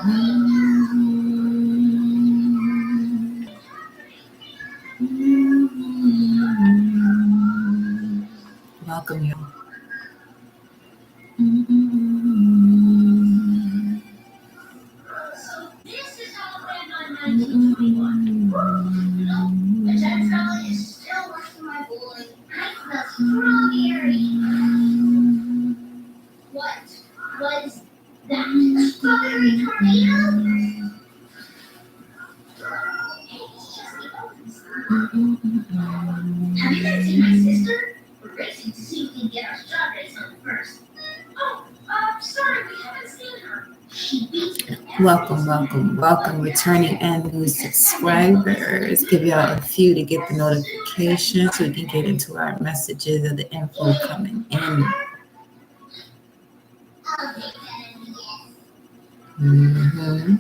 Welcome you. Have you guys seen my sister? We're racing to see if we can get our strawberries on first. Oh, sorry, we haven't seen her. She beats me. Welcome, returning and new subscribers. Give y'all a few to get the notifications so we can get into our messages and the info coming in. Mm-hmm.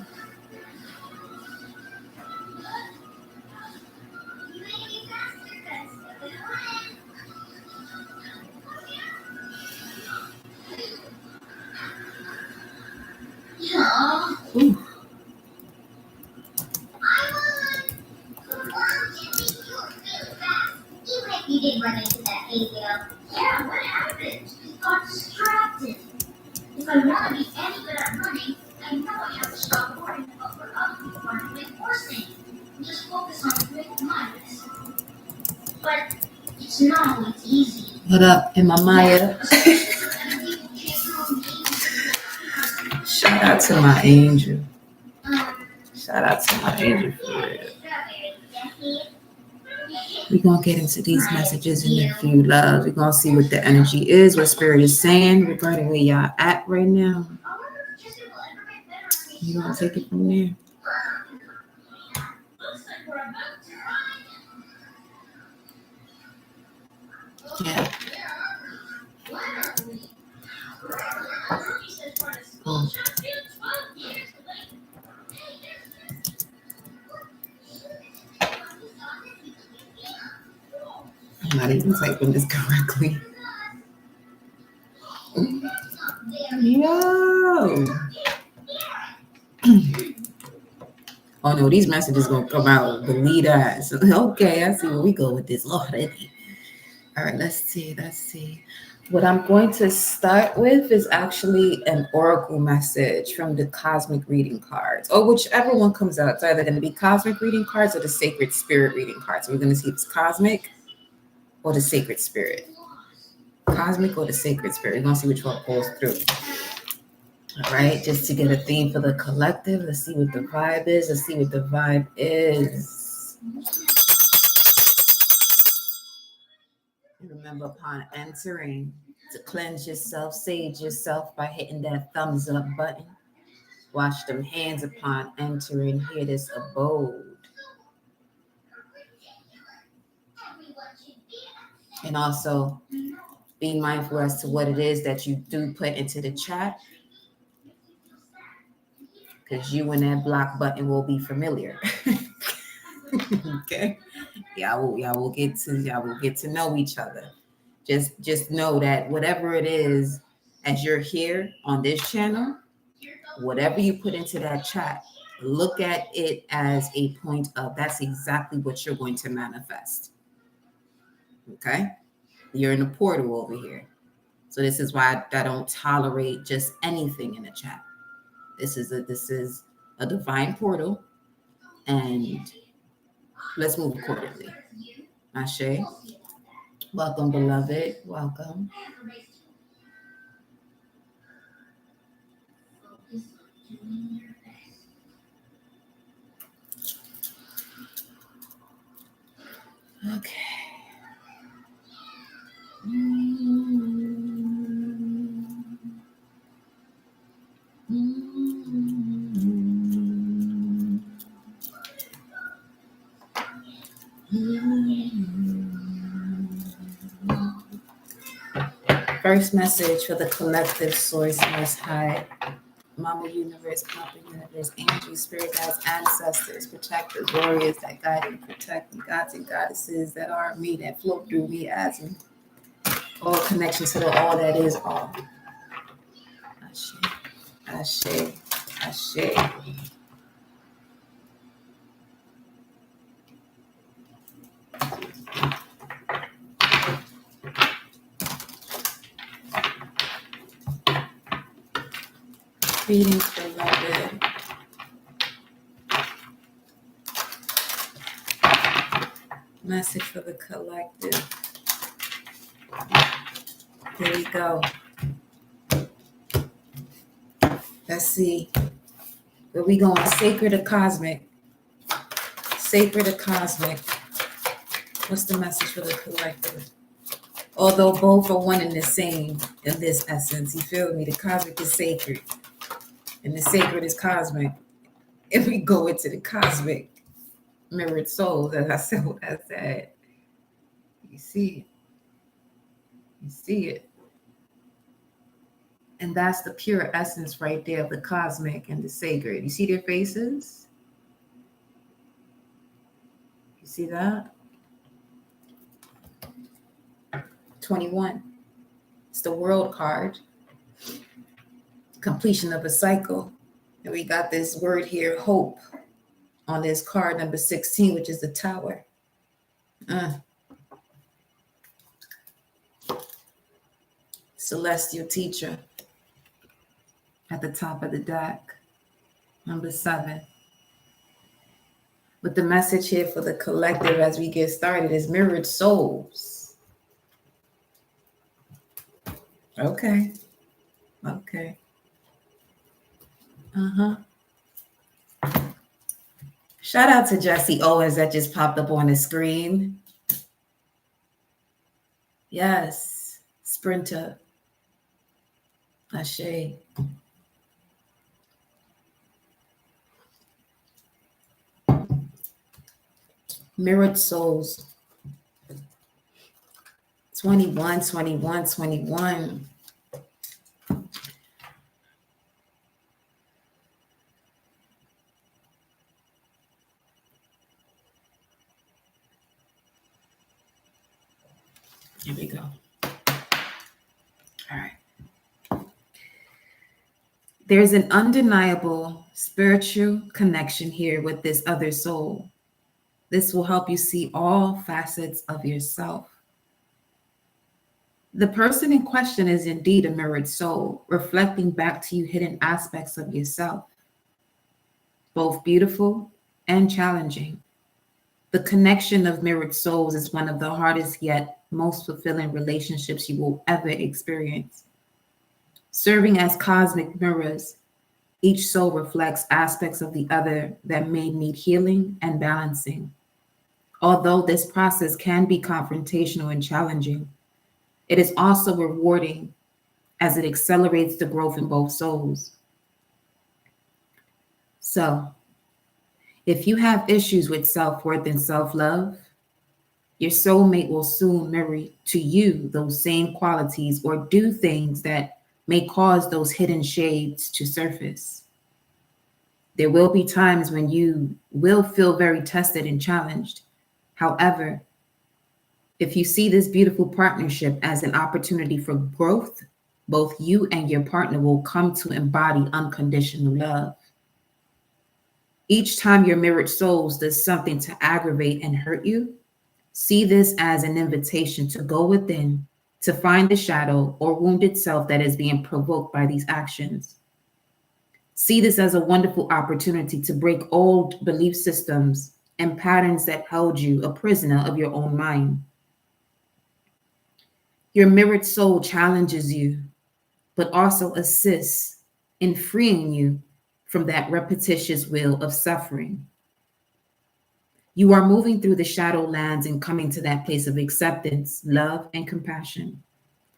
Ooh. Even if you did run into that ABL. Yeah, what happened? He got distracted. If I want to be any good at running, I know I have to stop worrying about what other people are doing or saying. And just focus on doing mine. But it's not always easy. What up, Emma Maya? Shout out to my angel. Shout out to my angel for real. We're going to get into these messages in a few loves. We're going to see what the energy is, what spirit is saying regarding where y'all at right now. You're going to take it from there. Yeah. I'm not even typing this correctly. Yo. Oh no, these messages gonna come out the lead eyes. Okay, I see where we go with this. Lord, all right, let's see. What I'm going to start with is actually an oracle message from the cosmic reading cards, or whichever one comes out. It's either going to be cosmic reading cards or the sacred spirit reading cards. We're going to see if it's cosmic or the sacred spirit. Cosmic or the sacred spirit. We're going to see which one pulls through. All right, just to get a theme for the collective. Let's see what the vibe is. Remember, upon entering, to cleanse yourself, sage yourself by hitting that thumbs up button. Wash them hands upon entering here this abode. And also be mindful as to what it is that you do put into the chat, because you and that block button will be familiar. Okay, y'all will get to know each other. Just know that whatever it is, as you're here on this channel, whatever you put into that chat, look at it as a point of that's exactly what you're going to manifest. Okay, you're in a portal over here, so this is why I don't tolerate just anything in the chat. This is a divine portal, and let's move accordingly. Ashe. Welcome, beloved. Welcome. Okay. First message for the collective source most high. Mama Universe, Papa Universe, Angel, Spirit Guides, Ancestors, Protectors, Warriors that guide and protect me, gods and goddesses that are me, that flow through me as me. All connection to the all that is all. Ashe. Ashe. Ashe. Greetings, beloved. Message for the collective. Here we go. Let's see. Where we going? Sacred or cosmic? Sacred or cosmic? What's the message for the collective? Although both are one and the same in this essence. You feel me? The cosmic is sacred. And the sacred is cosmic. If we go into the cosmic, mirrored souls, as I said, you see it. You see it. And that's the pure essence right there of the cosmic and the sacred. You see their faces? You see that? 21. It's the world card. Completion of a cycle. And we got this word here, hope, on this card number 16, which is the tower. Celestial teacher at the top of the deck, number 7. But the message here for the collective as we get started is mirrored souls. Okay. Shout out to Jesse Owens that just popped up on the screen. Yes, Sprinter. Ashe. Mirrored souls. 21. Here we go. All right. There's an undeniable spiritual connection here with this other soul. This will help you see all facets of yourself. The person in question is indeed a mirrored soul, reflecting back to you hidden aspects of yourself, both beautiful and challenging. The connection of mirrored souls is one of the hardest yet most fulfilling relationships you will ever experience. Serving as cosmic mirrors, each soul reflects aspects of the other that may need healing and balancing. Although this process can be confrontational and challenging, it is also rewarding as it accelerates the growth in both souls. So, if you have issues with self-worth and self-love, your soulmate will soon mirror to you those same qualities or do things that may cause those hidden shades to surface. There will be times when you will feel very tested and challenged. However, if you see this beautiful partnership as an opportunity for growth, both you and your partner will come to embody unconditional love. Each time your mirrored souls does something to aggravate and hurt you, see this as an invitation to go within, to find the shadow or wounded self that is being provoked by these actions. See this as a wonderful opportunity to break old belief systems and patterns that held you a prisoner of your own mind. Your mirrored soul challenges you, but also assists in freeing you from that repetitious wheel of suffering. You are moving through the shadow lands and coming to that place of acceptance, love, and compassion.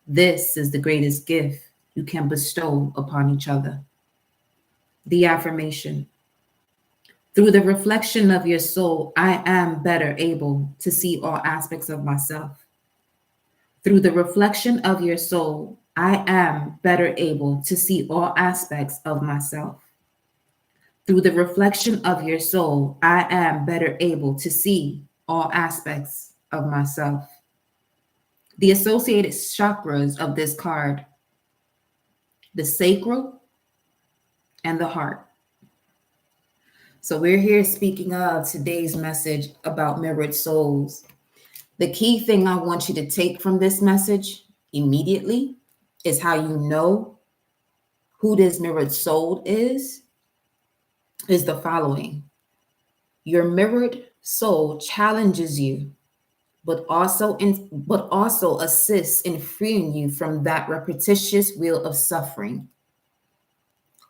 This is the greatest gift you can bestow upon each other. The affirmation. Through the reflection of your soul, I am better able to see all aspects of myself. Through the reflection of your soul, I am better able to see all aspects of myself. Through the reflection of your soul, I am better able to see all aspects of myself. The associated chakras of this card, the sacral and the heart. So we're here speaking of today's message about mirrored souls. The key thing I want you to take from this message immediately is how you know who this mirrored soul is the following. Your mirrored soul challenges you, but also assists in freeing you from that repetitious wheel of suffering.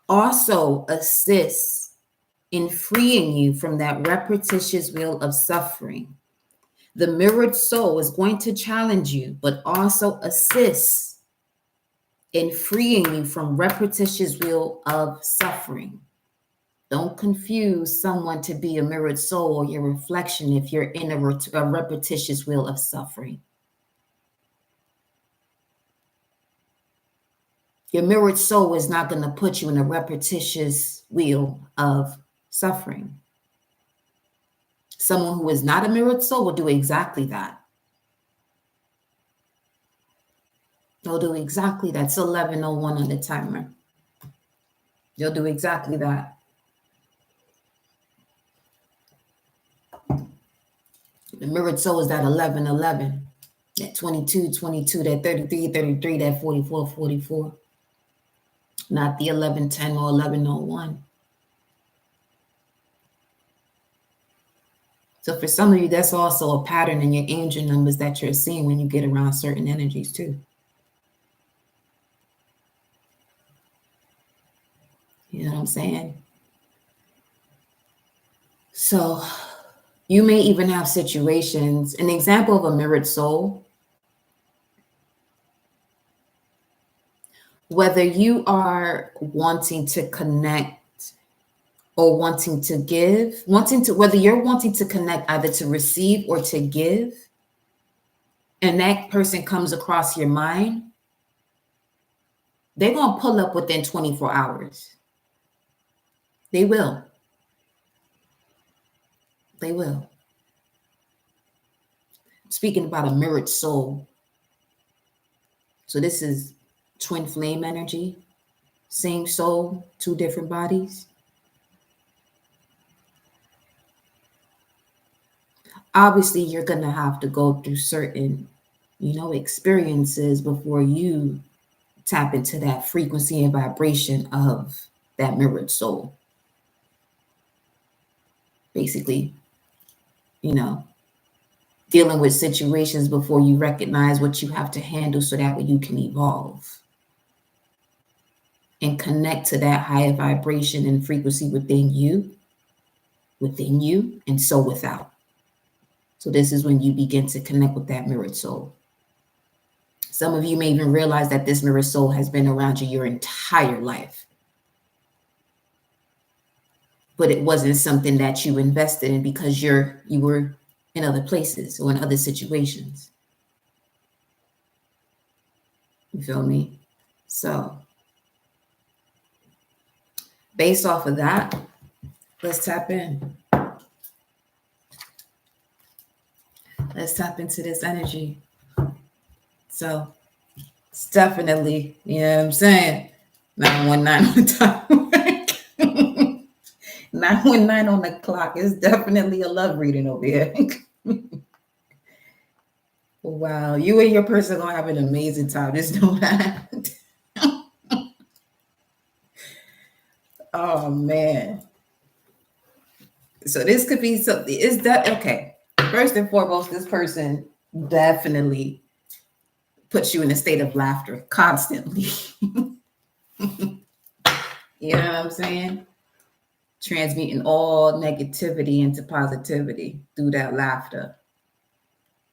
Also assists in freeing you from that repetitious wheel of suffering. The mirrored soul is going to challenge you, but also assists in freeing you from repetitious wheel of suffering. Don't confuse someone to be a mirrored soul or your reflection if you're in a repetitious wheel of suffering. Your mirrored soul is not going to put you in a repetitious wheel of suffering. Someone who is not a mirrored soul will do exactly that. They'll do exactly that. It's 11:01 on the timer. They'll do exactly that. The mirrored soul is that 11:11, that 22:22, that 33:33, that 44:44. Not the 11:10 or 11:01. So for some of you, that's also a pattern in your angel numbers that you're seeing when you get around certain energies too. You know what I'm saying? So you may even have situations, an example of a mirrored soul, whether you are wanting to connect or wanting to give, whether you're wanting to connect either to receive or to give, and that person comes across your mind, they're going to pull up within 24 hours. They will. They will. Speaking about a mirrored soul. So this is twin flame energy, same soul, two different bodies. Obviously, you're going to have to go through certain, experiences before you tap into that frequency and vibration of that mirrored soul. Basically, dealing with situations before you recognize what you have to handle so that way you can evolve and connect to that higher vibration and frequency within you, and so without. So this is when you begin to connect with that mirrored soul. Some of you may even realize that this mirrored soul has been around you your entire life, but it wasn't something that you invested in because you were in other places or in other situations. You feel me? So based off of that, let's tap in. Let's tap into this energy. So it's definitely, you know what I'm saying? 919 on the time. 919 on the clock. It's definitely a love reading over here. Wow, you and your person are gonna have an amazing time. Just know that. Oh man. So this could be something. Is that okay? First and foremost, this person definitely puts you in a state of laughter constantly. You know what I'm saying? Transmuting all negativity into positivity through that laughter.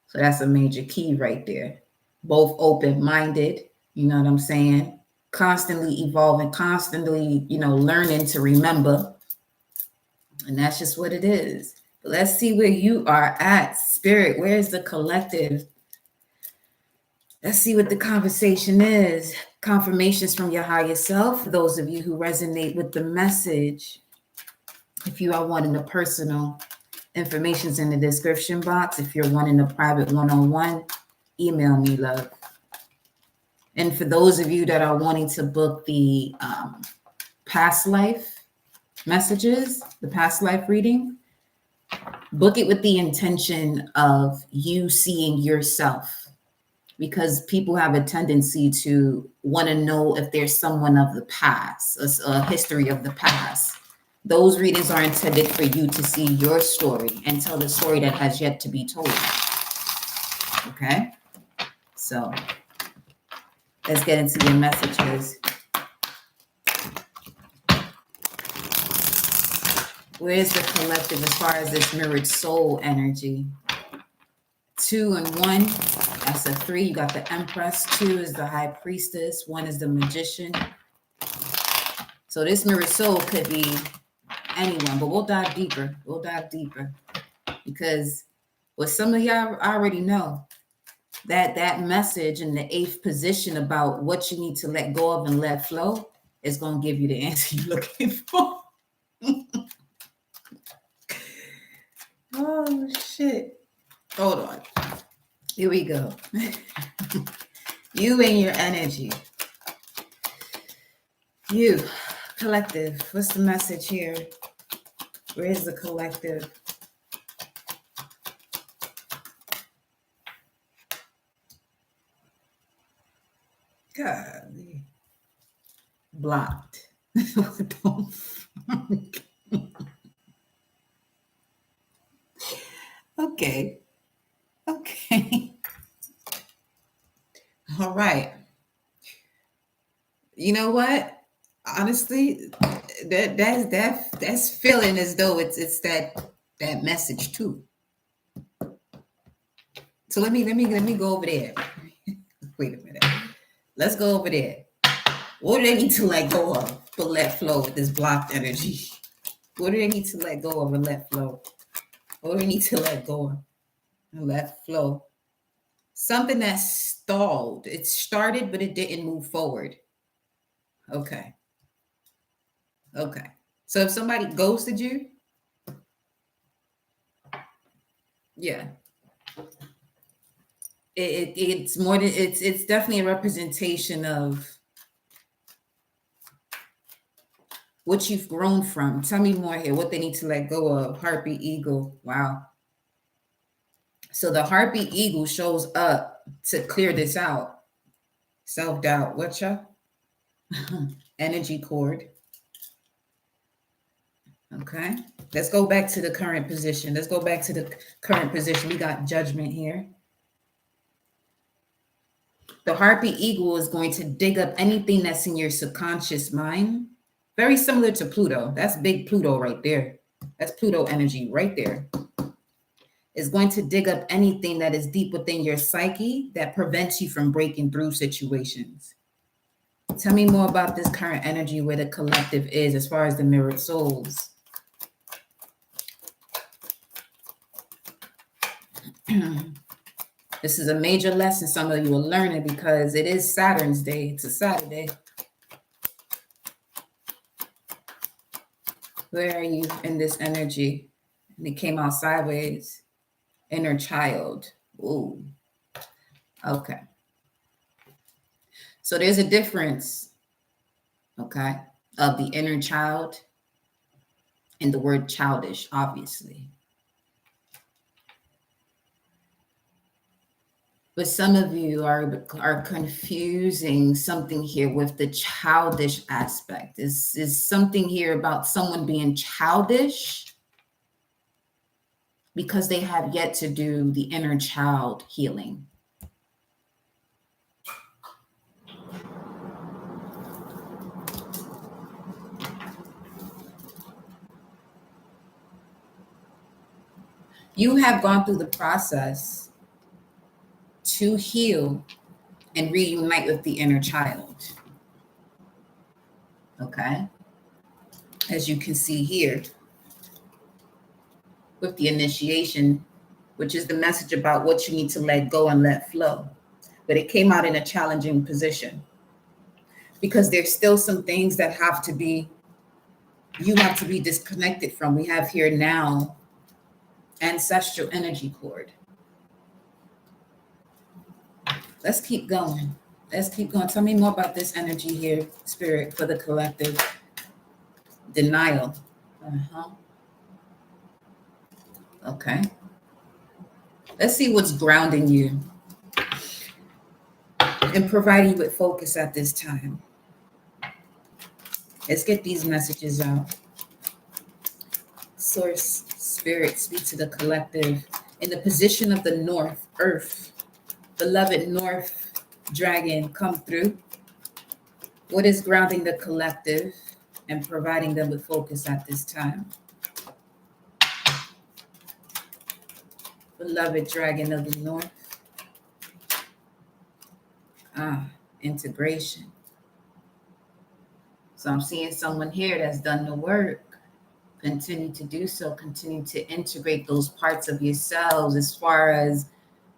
So that's a major key right there. Both open-minded, you know what I'm saying? Constantly evolving, constantly, learning to remember. And that's just what it is. But let's see where you are at, Spirit. Where's the collective? Let's see what the conversation is. Confirmations from your higher self. For those of you who resonate with the message, if you are wanting a personal, information's in the description box. If you're wanting a private one-on-one, email me, love. And for those of you that are wanting to book the past life messages, the past life reading, book it with the intention of you seeing yourself, because people have a tendency to want to know if there's someone of the past, a history of the past. Those readings are intended for you to see your story and tell the story that has yet to be told. Okay? So let's get into your messages. Where's the collective as far as this mirrored soul energy? 2 and 1, that's a 3. You got the Empress. 2 is the High Priestess. 1 is the Magician. So this mirrored soul could be anyone, but we'll dive deeper. Because what some of y'all already know, that message in the 8th position about what you need to let go of and let flow is going to give you the answer you're looking for. Oh, shit. Hold on. Here we go. You and your energy. You, collective. What's the message here? Where's the collective? Golly. Blocked. What the fuck? Okay. All right. You know what? Honestly, that's feeling as though it's that message too. So let me go over there. Wait a minute. Let's go over there. What do they need to let go of but let flow with this blocked energy? What do they need to let go of and let flow? What do they need to let go of and let flow? Something that's stalled. It started, but it didn't move forward. Okay. So if somebody ghosted you, yeah, it's more than it's definitely a representation of what you've grown from. Tell me more here. What they need to let go of. Harpy Eagle. Wow. So the Harpy Eagle shows up to clear this out. Self-doubt. Whatcha? Energy cord. Okay. Let's go back to the current position. We got Judgment here. The Harpy Eagle is going to dig up anything that's in your subconscious mind. Very similar to Pluto. That's big Pluto right there. That's Pluto energy right there. It's going to dig up anything that is deep within your psyche that prevents you from breaking through situations. Tell me more about this current energy where the collective is as far as the mirrored souls. This is a major lesson some of you are learning because it is Saturn's day. It's a Saturday. Where are you in this energy? And it came out sideways. Inner child. Ooh. Okay. So there's a difference, okay, of the inner child and the word childish, obviously. But some of you are confusing something here with the childish aspect. Is something here about someone being childish because they have yet to do the inner child healing. You have gone through the process to heal and reunite with the inner child. Okay? As you can see here, with the initiation, which is the message about what you need to let go and let flow. But it came out in a challenging position because there's still some things that you have to be disconnected from. We have here now ancestral energy cord. Let's keep going. Tell me more about this energy here, Spirit, for the collective. Denial. Uh-huh. Okay. Let's see what's grounding you and providing you with focus at this time. Let's get these messages out. Source, spirit, speak to the collective. In the position of the north, earth, beloved north dragon, come through. What is grounding the collective and providing them with focus at this time? Beloved dragon of the north. Integration. So I'm seeing someone here that's done the work. Continue to do so. Continue to integrate those parts of yourselves as far as,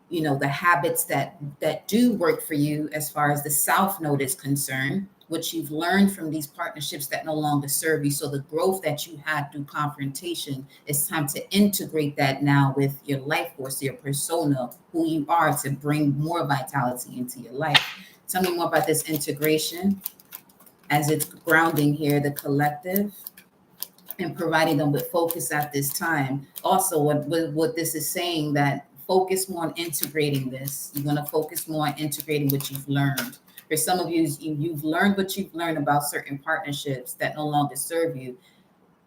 you know, the habits that do work for you as far as the South Node is concerned, what you've learned from these partnerships that no longer serve you. So the growth that you had through confrontation, it's time to integrate that now with your life force, your persona, who you are, to bring more vitality into your life. Tell me more about this integration as it's grounding here, the collective, and providing them with focus at this time. Also, what this is saying, that focus more on integrating this. You want to focus more on integrating what you've learned. For some of you, you've learned what you've learned about certain partnerships that no longer serve you.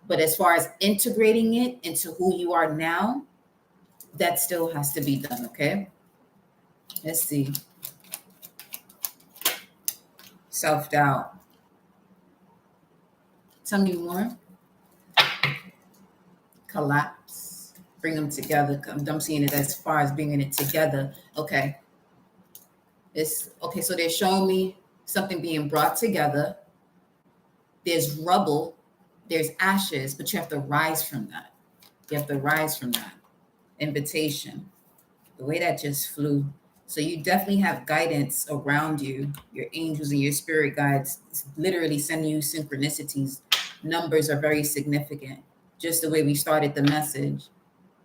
But as far as integrating it into who you are now, that still has to be done, okay? Let's see. Self-doubt. Tell me more. Collapse. Bring them together. I'm seeing it as far as bringing it together. Okay. It's okay. So they're showing me something being brought together. There's rubble, there's ashes, but you have to rise from that. You have to rise from that. Invitation. The way that just flew. So you definitely have guidance around you, your angels and your spirit guides literally sending you synchronicities. Numbers are very significant. Just the way we started the message.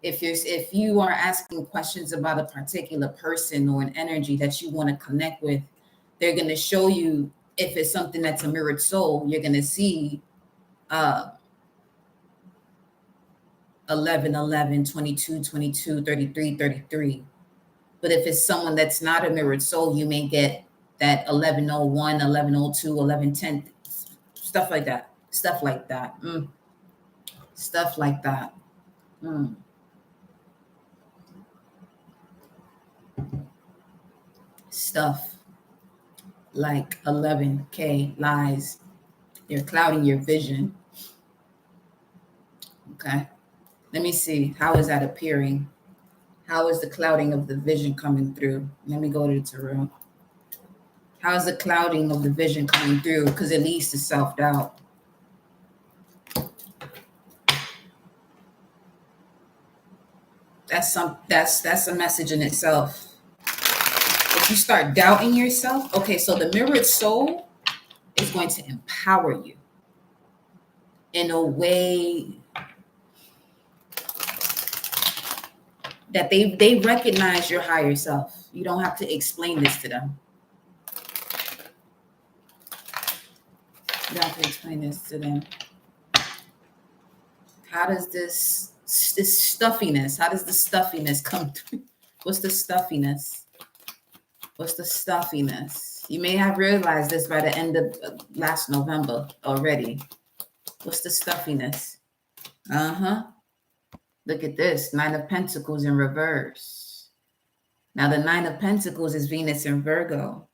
If you are asking questions about a particular person or an energy that you want to connect with, they're going to show you. If it's something that's a mirrored soul, you're going to see 11 11, 22 22, 33 33. But if it's someone that's not a mirrored soul, you may get that 1101, 1102, 1110, stuff like that. Stuff like that. Stuff like that. Stuff like 11K lies. They're clouding your vision. Okay. Let me see. How is that appearing? How is the clouding of the vision coming through? Let me go to the tarot. How is the clouding of the vision coming through? Because it leads to self-doubt. That's a message in itself. If you start doubting yourself, okay, so the mirrored soul is going to empower you in a way that they recognize your higher self. You don't have to explain this to them. You don't have to explain this to them. How does this stuffiness, how does the stuffiness come through? What's the stuffiness? What's the stuffiness? You may have realized this by the end of last November already. What's the stuffiness? Look at this, 9 of Pentacles in reverse. Now the 9 of Pentacles is Venus in Virgo.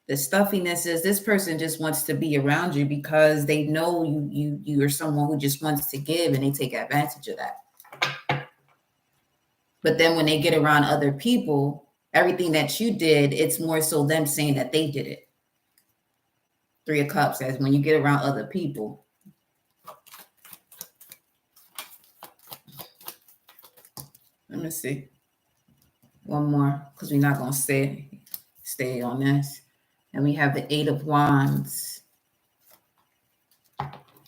The stuffiness is this person just wants to be around you because they know you are someone who just wants to give, and they take advantage of that. But then when they get around other people, everything that you did, it's more so them saying that they did it. 3 of Cups says when you get around other people. Let me see. One more, because we're not going to stay on this. And we have the 8 of Wands.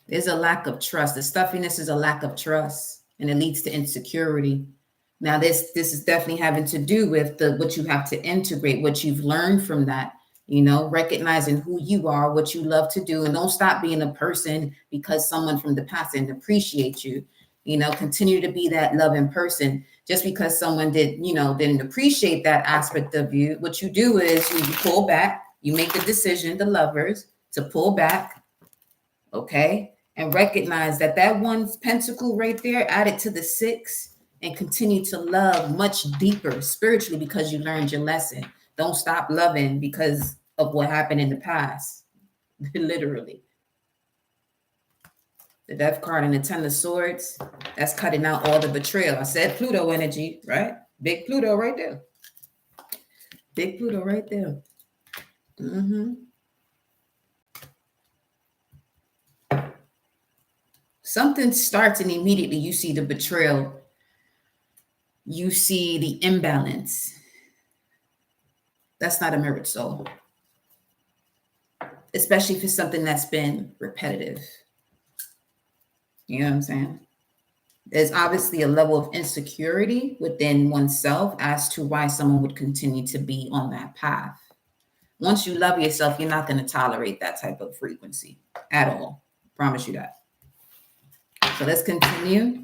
There's a lack of trust. The stuffiness is a lack of trust, and it leads to insecurity. Now, this is definitely having to do with what you have to integrate, what you've learned from that. recognizing who you are, what you love to do, and don't stop being a person because someone from the past didn't appreciate you. Continue to be that loving person. Just because someone didn't appreciate that aspect of you, what you do is you pull back, you make the decision, the lovers, to pull back, okay? And recognize that one pentacle right there added to the 6, and continue to love much deeper spiritually because you learned your lesson. Don't stop loving because of what happened in the past. Literally. The Death card and the 10 of Swords, that's cutting out all the betrayal. I said Pluto energy, right? Big Pluto right there. Big Pluto right there. Something starts and immediately you see the betrayal. You see the imbalance. That's not a mirrored soul. Especially if it's something that's been repetitive. You know what I'm saying? There's obviously a level of insecurity within oneself as to why someone would continue to be on that path. Once you love yourself, you're not going to tolerate that type of frequency at all. Promise you that. So let's continue.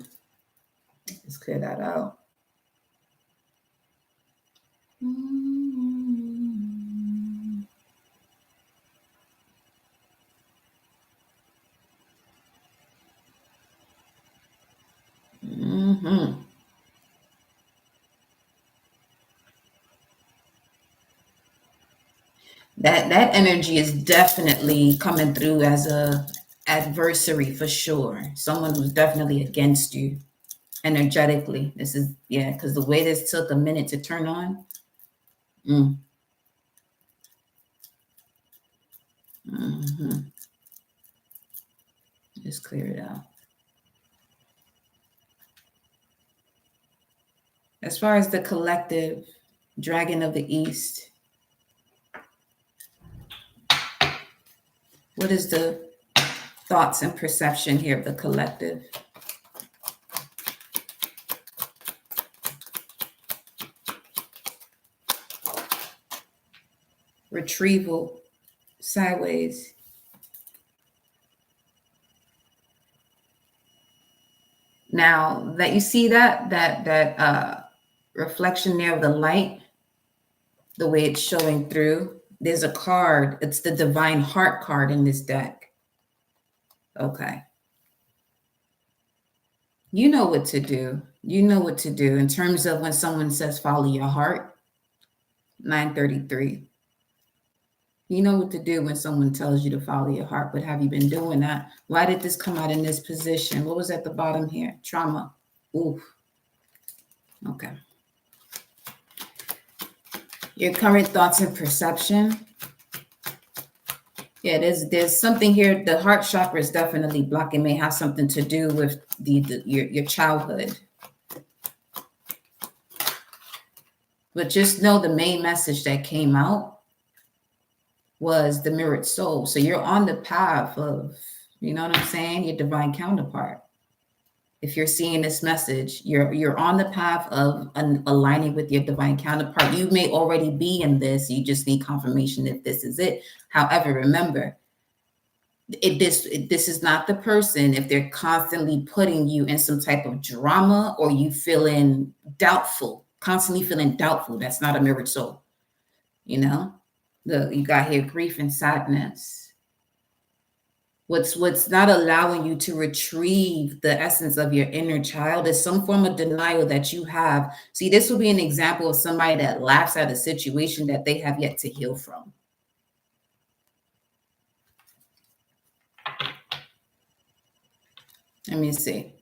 Let's clear that out. That energy is definitely coming through as a adversary for sure. Someone who's definitely against you energetically. This is, because the way this took a minute to turn on. Just clear it out. As far as the collective, Dragon of the East, what is the thoughts and perception here of the collective? Retrieval, sideways. Now that you see that reflection there of the light, the way it's showing through, there's a card. It's the Divine Heart card in this deck. Okay. You know what to do. You know what to do in terms of when someone says follow your heart. 933. You know what to do when someone tells you to follow your heart, but have you been doing that? Why did this come out in this position? What was at the bottom here? Trauma. Oof. Okay. Your current thoughts and perception. Yeah, there's something here. The heart chakra is definitely blocking. May have something to do with your childhood. But just know the main message that came out was the mirrored soul. So you're on the path of, you know what I'm saying, your divine counterpart. If you're seeing this message, you're on the path of aligning with your divine counterpart. You may already be in this. You just need confirmation if this is it. However, remember, this is not the person if they're constantly putting you in some type of drama or you feeling doubtful, constantly feeling doubtful. That's not a mirrored soul. You know, you got here grief and sadness. What's not allowing you to retrieve the essence of your inner child is some form of denial that you have. See, this will be an example of somebody that laughs at a situation that they have yet to heal from. Let me see.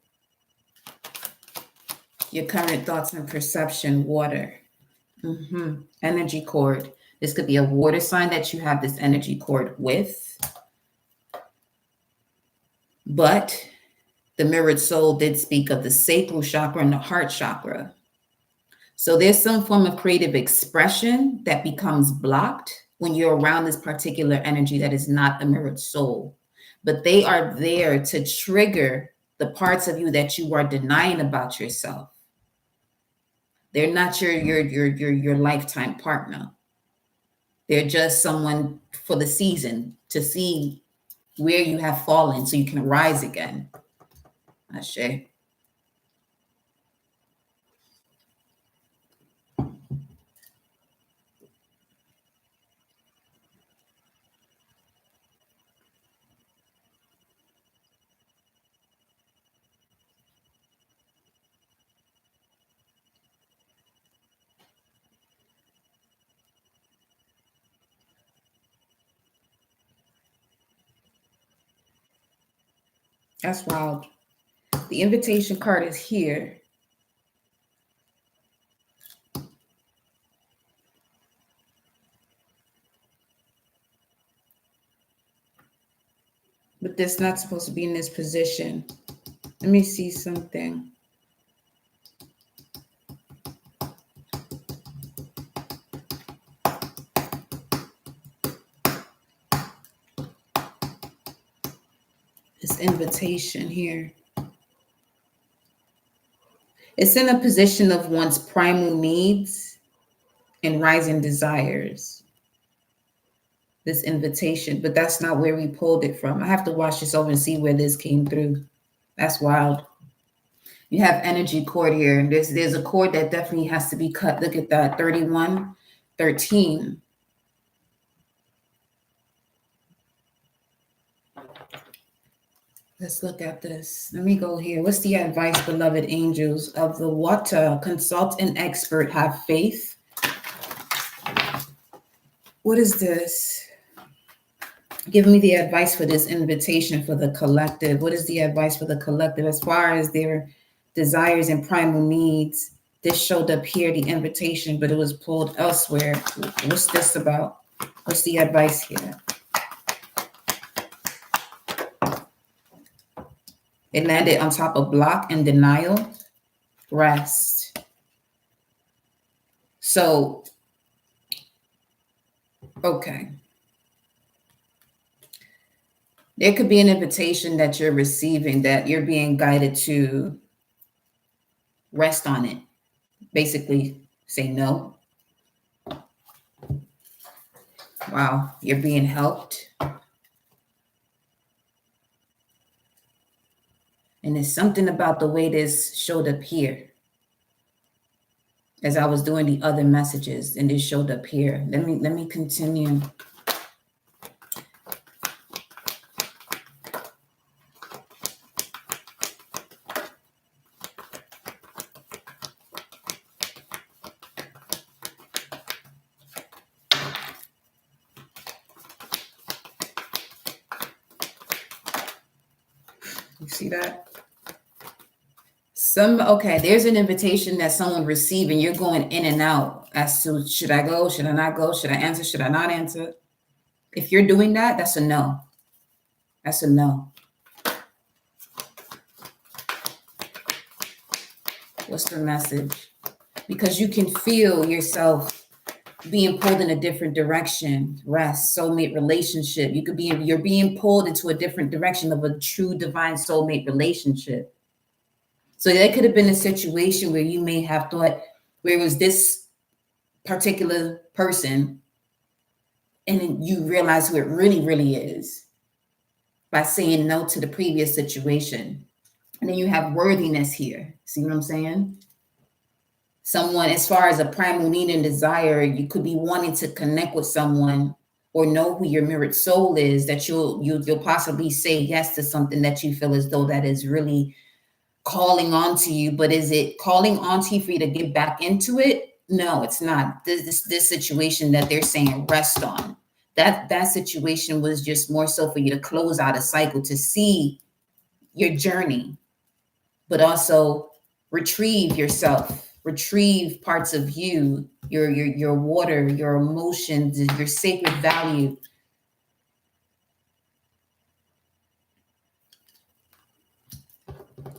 Your current thoughts and perception, water. Energy cord. This could be a water sign that you have this energy cord with. But the mirrored soul did speak of the sacral chakra and the heart chakra. So there's some form of creative expression that becomes blocked when you're around this particular energy that is not the mirrored soul. But they are there to trigger the parts of you that you are denying about yourself. They're not your lifetime partner. They're just someone for the season to see where you have fallen so you can rise again. Ashe. That's wild. The invitation card is here. But that's not supposed to be in this position. Let me see something. This invitation here. It's in a position of one's primal needs and rising desires. This invitation, but that's not where we pulled it from. I have to watch this over and see where this came through. That's wild. You have energy cord here, and there's a cord that definitely has to be cut. Look at that, 3113. Let's look at this. Let me go here. What's the advice, beloved angels of the water? Consult an expert, have faith. What is this? Give me the advice for this invitation for the collective. What is the advice for the collective as far as their desires and primal needs? This showed up here, the invitation, but it was pulled elsewhere. What's this about? What's the advice here? It landed on top of block and denial, rest. So, okay. There could be an invitation that you're receiving that you're being guided to rest on it. Basically, say no. Wow, you're being helped. And there's something about the way this showed up here. As I was doing the other messages, and this showed up here. Let me continue. You see that? Okay, there's an invitation that someone received, and you're going in and out as to should I go, should I not go, should I answer, should I not answer? If you're doing that, that's a no. That's a no. What's the message? Because you can feel yourself being pulled in a different direction. Rest, soulmate relationship. You're being pulled into a different direction of a true divine soulmate relationship. So that could have been a situation where you may have thought where it was this particular person, and then you realize who it really, really is by saying no to the previous situation. And then you have worthiness here. See what I'm saying? Someone, as far as a primal need and desire, you could be wanting to connect with someone or know who your mirrored soul is, that you'll possibly say yes to something that you feel as though that is really calling on to you. But is it calling on to you for you to get back into it? No, it's not. This situation that they're saying rest on, that situation was just more so for you to close out a cycle, to see your journey, but also retrieve yourself, retrieve parts of you, your water, your emotions, your sacred value.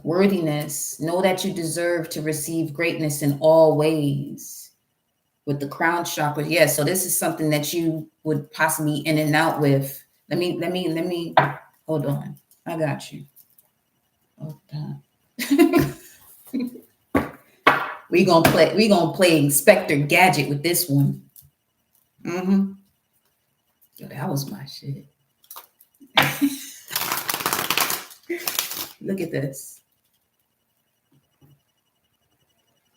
Worthiness. Know that you deserve to receive greatness in all ways. With the crown chakra, yeah. So this is something that you would possibly in and out with. Let me. Hold on. I got you. Hold on. We gonna play Inspector Gadget with this one. Yo, that was my shit. Look at this.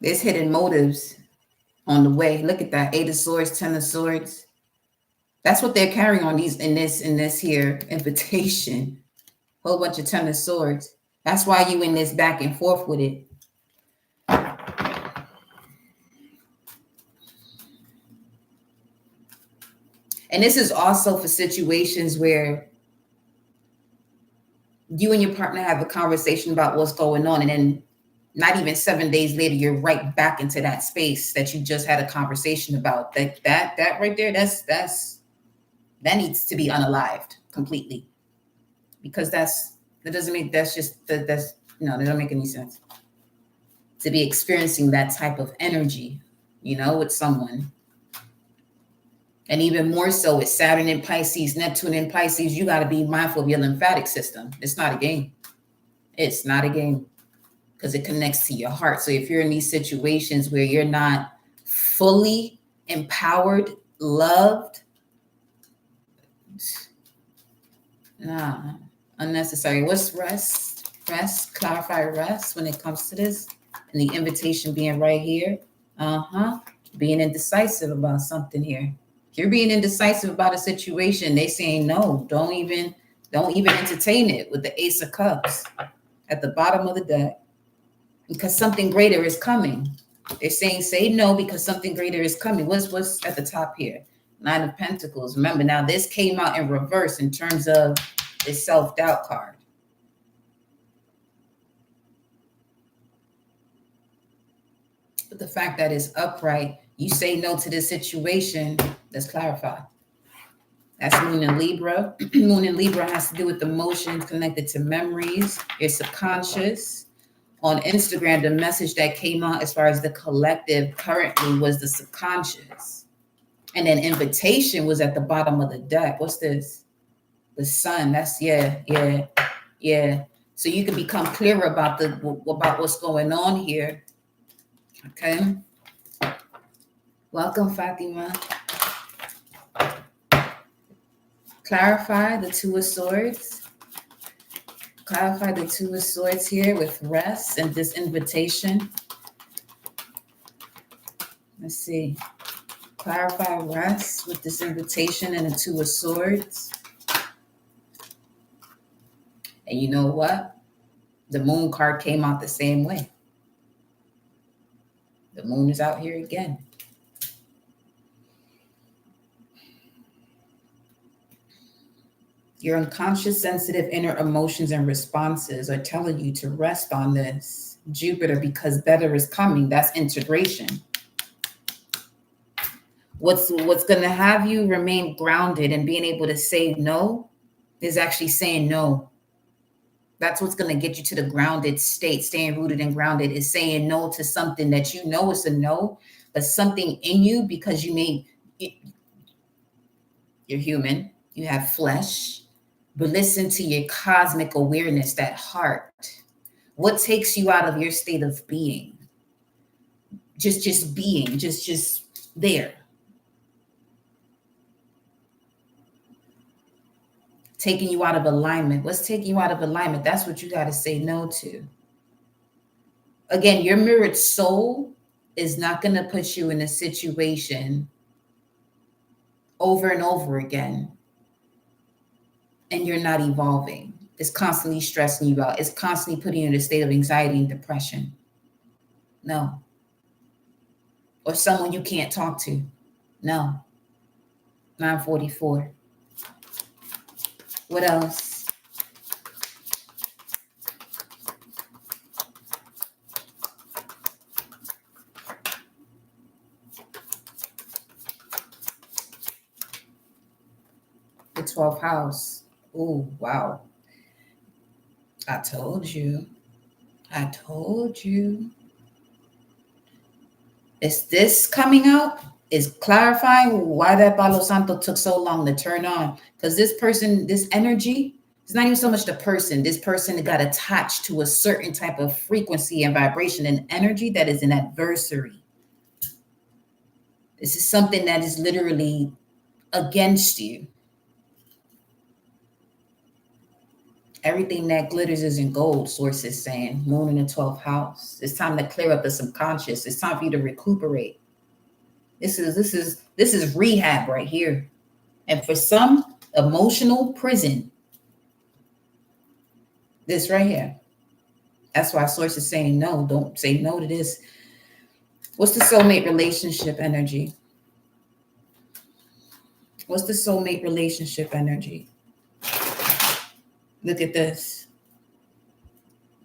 There's hidden motives on the way. Look at that. 8 of Swords, 10 of Swords. That's what they're carrying on these in this here invitation. Whole bunch of 10 of Swords. That's why you in this back and forth with it. And this is also for situations where you and your partner have a conversation about what's going on, and then not even 7 days later, you're right back into that space that you just had a conversation about. That right there, that needs to be unalived completely, because that doesn't make that doesn't make any sense to be experiencing that type of energy, with someone. And even more so with Saturn in Pisces, Neptune in Pisces, you got to be mindful of your lymphatic system. It's not a game. It's not a game, because it connects to your heart. So if you're in these situations where you're not fully empowered, loved, unnecessary. What's rest? Rest, clarify rest when it comes to this. And the invitation being right here. Being indecisive about something here. If you're being indecisive about a situation, they saying no, don't even entertain it, with the Ace of Cups at the bottom of the deck, because something greater is coming. They're saying say no because something greater is coming. What's at the top here? 9 of Pentacles. Remember, now this came out in reverse in terms of the self-doubt card. But the fact that it's upright, you say no to this situation. Let's clarify. That's Moon in Libra. Moon in Libra has to do with emotions connected to memories, your subconscious. On Instagram, the message that came out as far as the collective currently was the subconscious. And then invitation was at the bottom of the deck. What's this? The sun. That's yeah. So you can become clearer about what's going on here. Okay. Welcome, Fatima. Clarify the 2 of Swords. Clarify the 2 of Swords here with rest and this invitation. Let's see. Clarify rest with this invitation and the 2 of Swords. And you know what? The Moon card came out the same way. The Moon is out here again. Your unconscious, sensitive inner emotions and responses are telling you to rest on this, Jupiter, because better is coming. That's integration. What's going to have you remain grounded and being able to say no is actually saying no. That's what's going to get you to the grounded state. Staying rooted and grounded is saying no to something that you know is a no, but something in you, because you're human, you have flesh, but listen to your cosmic awareness, that heart. What takes you out of your state of being? Just being, just there. Taking you out of alignment. What's taking you out of alignment? That's what you got to say no to. Again, your mirrored soul is not going to put you in a situation over and over again and you're not evolving. It's constantly stressing you out. It's constantly putting you in a state of anxiety and depression. No. Or someone you can't talk to. No. 944. What else? The 12th house. Oh, wow. I told you. Is this coming out? Is clarifying why that Palo Santo took so long to turn on. Because this person, this energy, it's not even so much the person. This person got attached to a certain type of frequency and vibration and energy that is an adversary. This is something that is literally against you. Everything that glitters isn't gold, source is saying. Moon in the 12th house. It's time to clear up the subconscious. It's time for you to recuperate. This is rehab right here. And for some, emotional prison. This right here. That's why source is saying no. Don't say no to this. What's the soulmate relationship energy? What's the soulmate relationship energy? Look at this.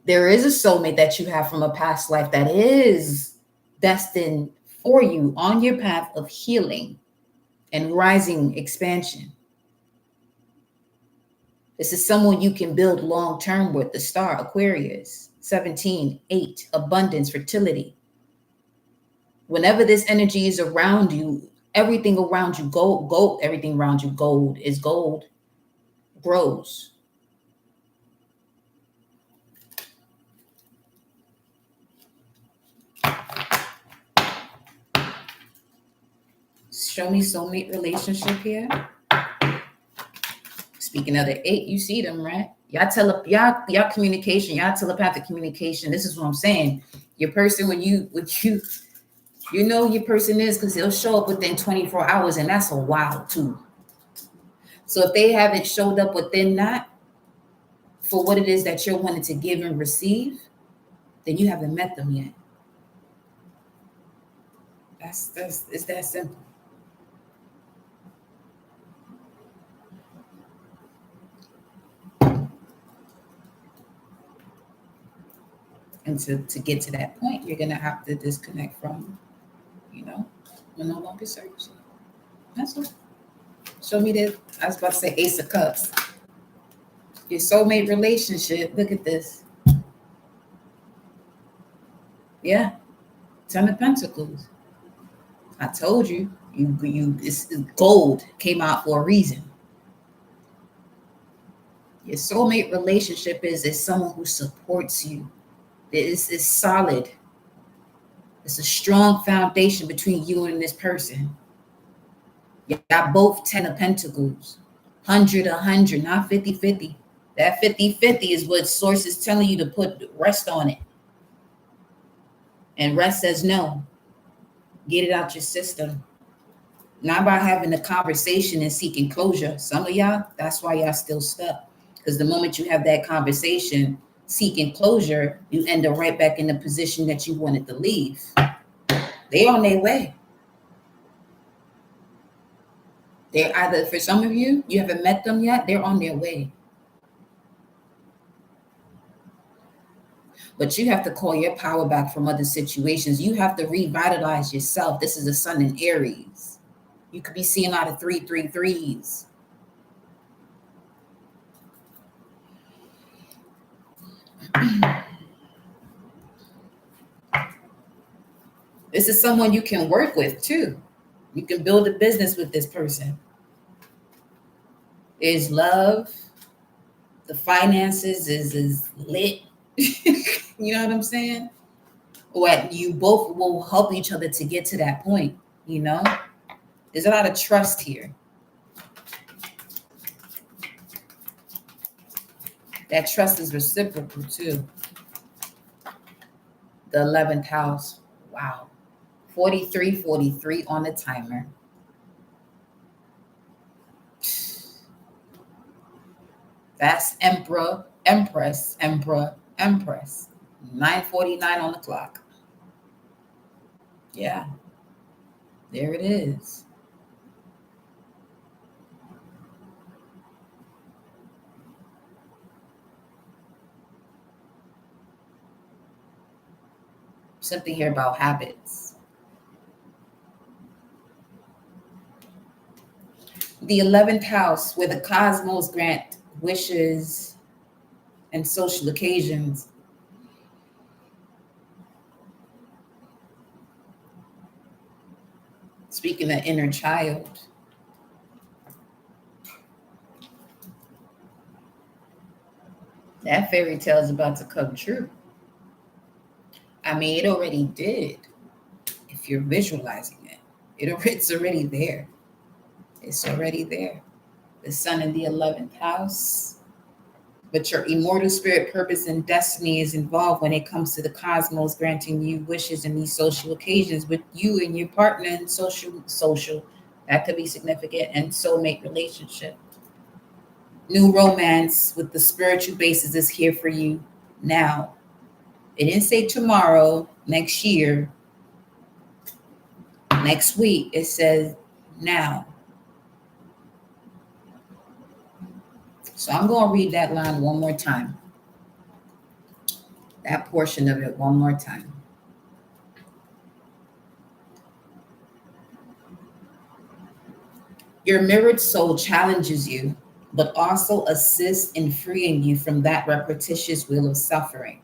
There is a soulmate that you have from a past life that is destined for you on your path of healing and rising expansion. This is someone you can build long term with. The star, Aquarius, 17, 8, abundance, fertility. Whenever this energy is around you, everything around you, gold, everything around you, gold is gold, grows. Show me soulmate relationship here. Speaking of the 8, you see them, right? Y'all communication, y'all telepathic communication. This is what I'm saying. Your person, when you know your person is, because they'll show up within 24 hours, and that's a while too. So if they haven't showed up within that for what it is that you're wanting to give and receive, then you haven't met them yet. It's that simple. And to get to that point, you're gonna have to disconnect from, will no longer serves you. That's all. Show me that. I was about to say Ace of Cups. Your soulmate relationship. Look at this. Yeah, 10 of Pentacles. I told you, it's gold came out for a reason. Your soulmate relationship is someone who supports you. It's solid. It's a strong foundation between you and this person. Y'all both 10 of Pentacles. 100, not 50-50. That 50-50 is what source is telling you to put rest on it. And rest says no. Get it out your system. Not by having a conversation and seeking closure. Some of y'all, that's why y'all still stuck. Because the moment you have that conversation, seeking closure, you end up right back in the position that you wanted to leave. They on their way. They're either, for some of you, you haven't met them yet, they're on their way. But you have to call your power back from other situations. You have to revitalize yourself. This is the sun in Aries. You could be seeing a lot of 3-3-3s. This is someone you can work with too. You can build a business with this person. There's love. The finances is lit. You know what I'm saying? What you both will help each other to get to that point, There's a lot of trust here. That trust is reciprocal too. The 11th house. Wow. 43 on the timer. That's Emperor, Empress, Emperor, Empress. 9:49 on the clock. Yeah. There it is. Something here about habits. The 11th house, where the cosmos grant wishes and social occasions. Speaking of inner child. That fairy tale is about to come true. I mean, it already did. If you're visualizing it, it's already there. It's already there. The sun in the 11th house. But your immortal spirit, purpose, and destiny is involved when it comes to the cosmos granting you wishes in these social occasions with you and your partner in social. That could be significant, and soulmate relationship. New romance with the spiritual basis is here for you now. It didn't say tomorrow, next year, next week. It says now. So I'm going to read that line one more time. That portion of it one more time. Your mirrored soul challenges you, but also assists in freeing you from that repetitious wheel of suffering.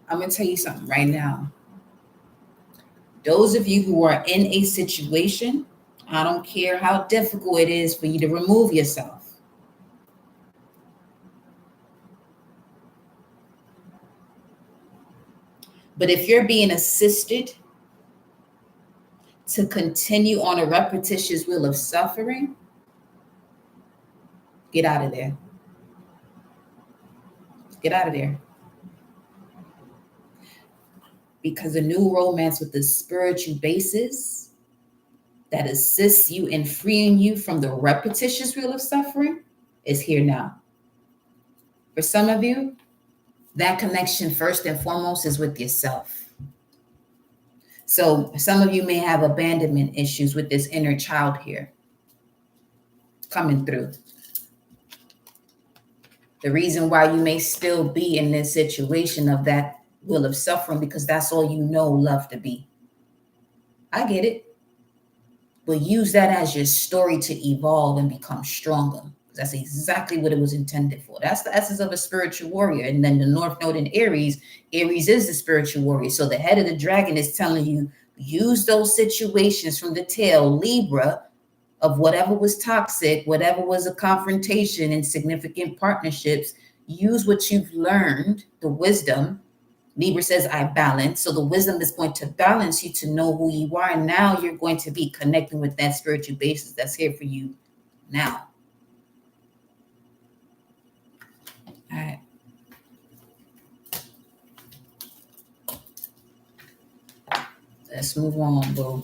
I'm going to tell you something right now. Those of you who are in a situation, I don't care how difficult it is for you to remove yourself. But if you're being assisted to continue on a repetitious wheel of suffering, get out of there. Get out of there. Because a new romance with the spiritual basis that assists you in freeing you from the repetitious wheel of suffering is here now. For some of you, that connection first and foremost is with yourself. So some of you may have abandonment issues with this inner child here coming through. The reason why you may still be in this situation of that will of suffering, because that's all you know love to be. I get it. But use that as your story to evolve and become stronger. That's exactly what it was intended for. That's the essence of a spiritual warrior. And then the North Node in Aries, Aries is the spiritual warrior. So the head of the dragon is telling you, use those situations from the tail, Libra, of whatever was toxic, whatever was a confrontation in significant partnerships. Use what you've learned, the wisdom. Libra says, I balance. So the wisdom is going to balance you to know who you are. And now you're going to be connecting with that spiritual basis that's here for you now. All right. Let's move on, boo.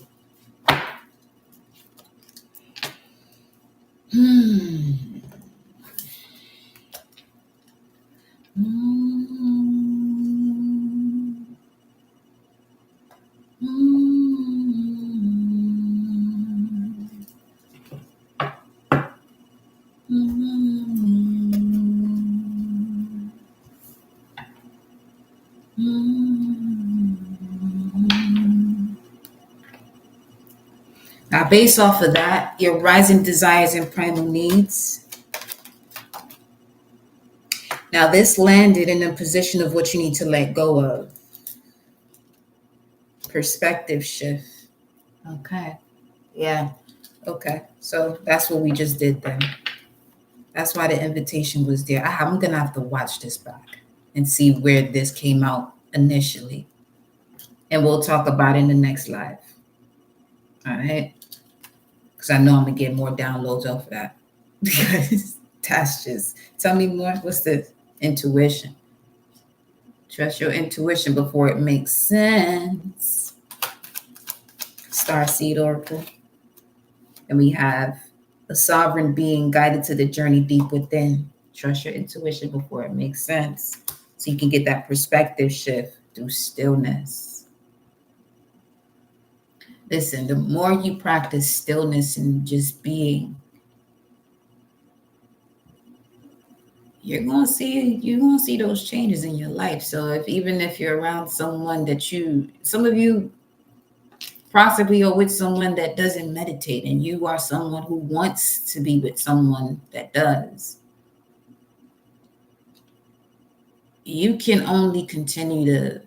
Now, based off of that, your rising desires and primal needs. Now, this landed in a position of what you need to let go of. Perspective shift. Okay. Yeah. Okay. So that's what we just did then. That's why the invitation was there. I'm going to have to watch this back and see where this came out initially. And we'll talk about it in the next live. All right. Because I know I'm going to get more downloads off of that. Because that's just, tell me more. What's this? Intuition. Trust your intuition before it makes sense. Starseed Oracle. And we have a sovereign being guided to the journey deep within. Trust your intuition before it makes sense. So you can get that perspective shift through stillness. Listen, the more you practice stillness and just being, you're gonna see those changes in your life. So even if you're around someone that some of you possibly are with someone that doesn't meditate, and you are someone who wants to be with someone that does, you can only continue to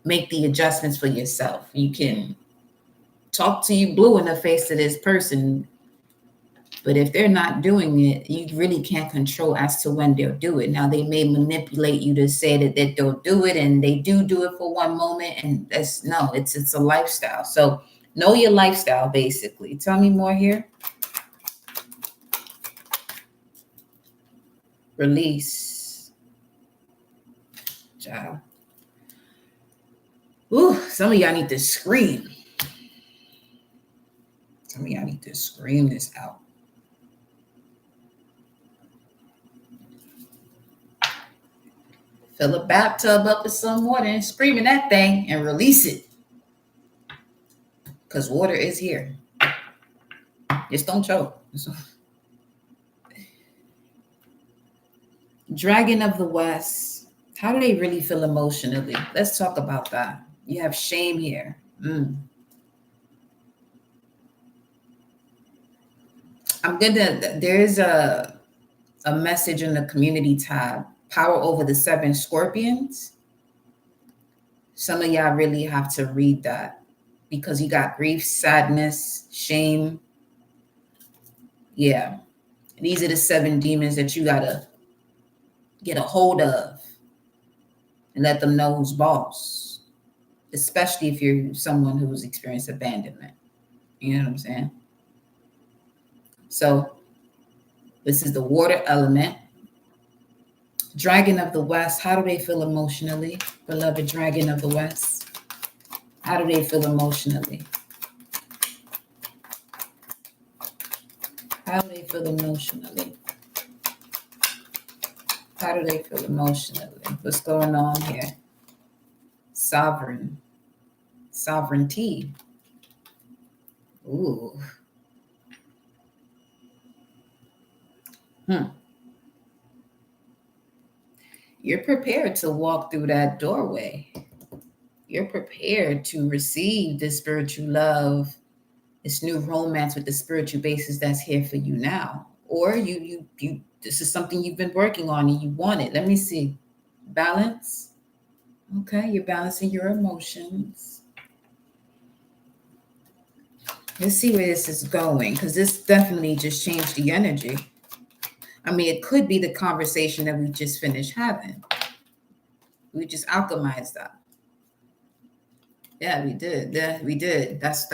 make the adjustments for yourself. You can talk to you blue in the face to this person, but if they're not doing it, you really can't control as to when they'll do it. Now, they may manipulate you to say that they'll do it, and they do it for one moment, and it's a lifestyle. So know your lifestyle, basically. Tell me more here. Release. Child. Ooh, some of y'all need to scream. Some of y'all need to scream this out. Fill a bathtub up with some water and scream in that thing and release it. Because water is here. Just don't choke. Dragon of the West. How do they really feel emotionally? Let's talk about that. You have shame here. There's a message in the community tab. Power over the 7 scorpions. Some of y'all really have to read that because you got grief, sadness, shame. Yeah. These are the 7 demons that you gotta get a hold of and let them know who's boss, especially if you're someone who's experienced abandonment. You know what I'm saying? So this is the water element. Dragon of the West. How do they feel emotionally? Beloved Dragon of the West. How do they feel emotionally? How do they feel emotionally? How do they feel emotionally? What's going on here? Sovereignty. Ooh. You're prepared to walk through that doorway. You're prepared to receive this spiritual love, this new romance with the spiritual basis that's here for you now. Or you this is something you've been working on and you want it. Let me see. Balance. Okay, you're balancing your emotions. Let's see where this is going, because this definitely just changed the energy. I mean, it could be the conversation that we just finished having. We just alchemized that. Yeah, we did. Yeah, we did. That's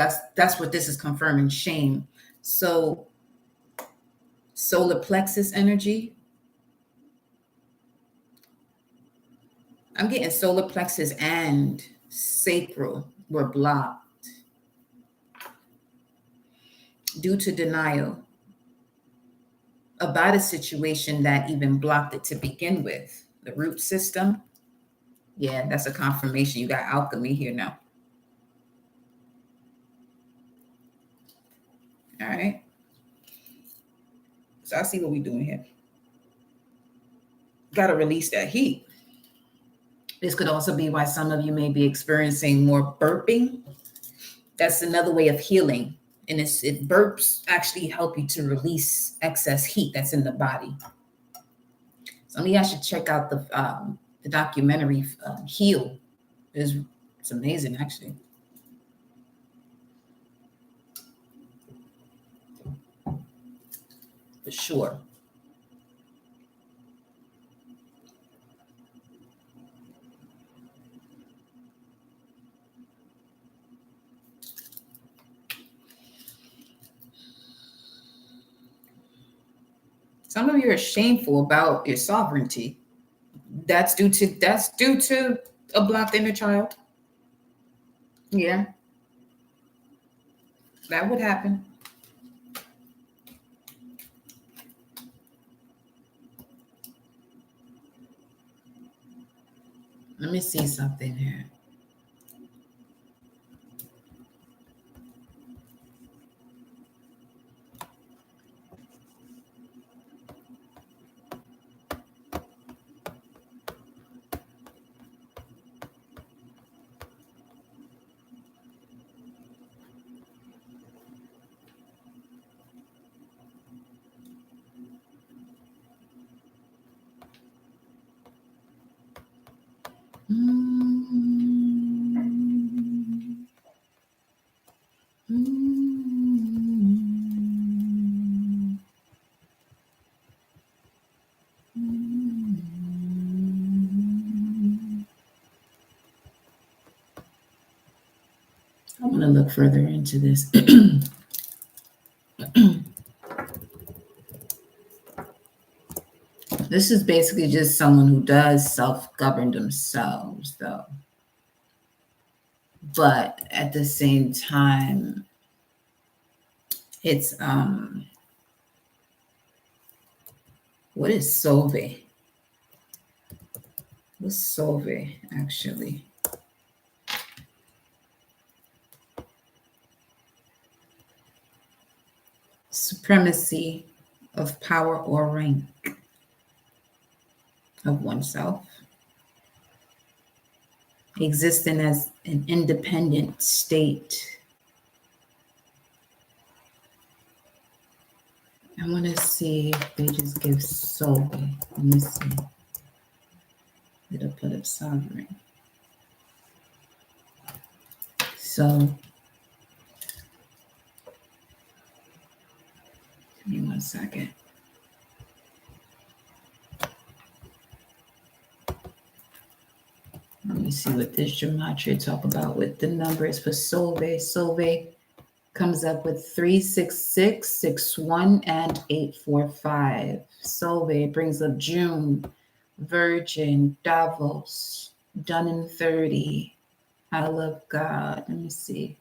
what this is confirming. Shame. So solar plexus energy. I'm getting solar plexus and sacral were blocked due to denial about a situation that even blocked it to begin with. The root system. Yeah, that's a confirmation. You got alchemy here now. All right. So I see what we're doing here. Got to release that heat. This could also be why some of you may be experiencing more burping. That's another way of healing. And burps actually help you to release excess heat that's in the body. Some of y'all should check out the documentary Heal. It's amazing, actually. For sure. Some of you are shameful about your sovereignty. That's due to a blocked inner child. Yeah. That would happen. Let me see something here. I want to look further into this. This is basically just someone who does self-govern themselves, though. But at the same time, it's what is Solve? What's Solve actually? Supremacy of power or rank of oneself, existing as an independent state. I want to see if they just give Solve. Let me see. It'll put up sovereign. So, give me 1 second. Let me see what this gematria talk about with the numbers for Solve. Solve comes up with 366, 61, and 845. Solve brings up June, Virgin, Davos, done in 30. I love God. Let me see.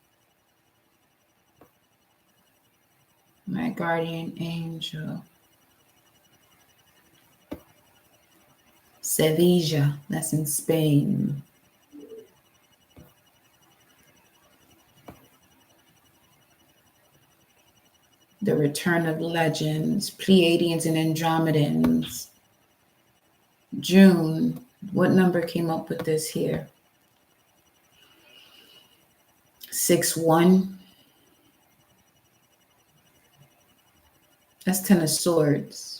My guardian angel. Sevilla, that's in Spain. The return of legends, Pleiadians and Andromedans. June, what number came up with this here? 6-1. That's 10 of Swords.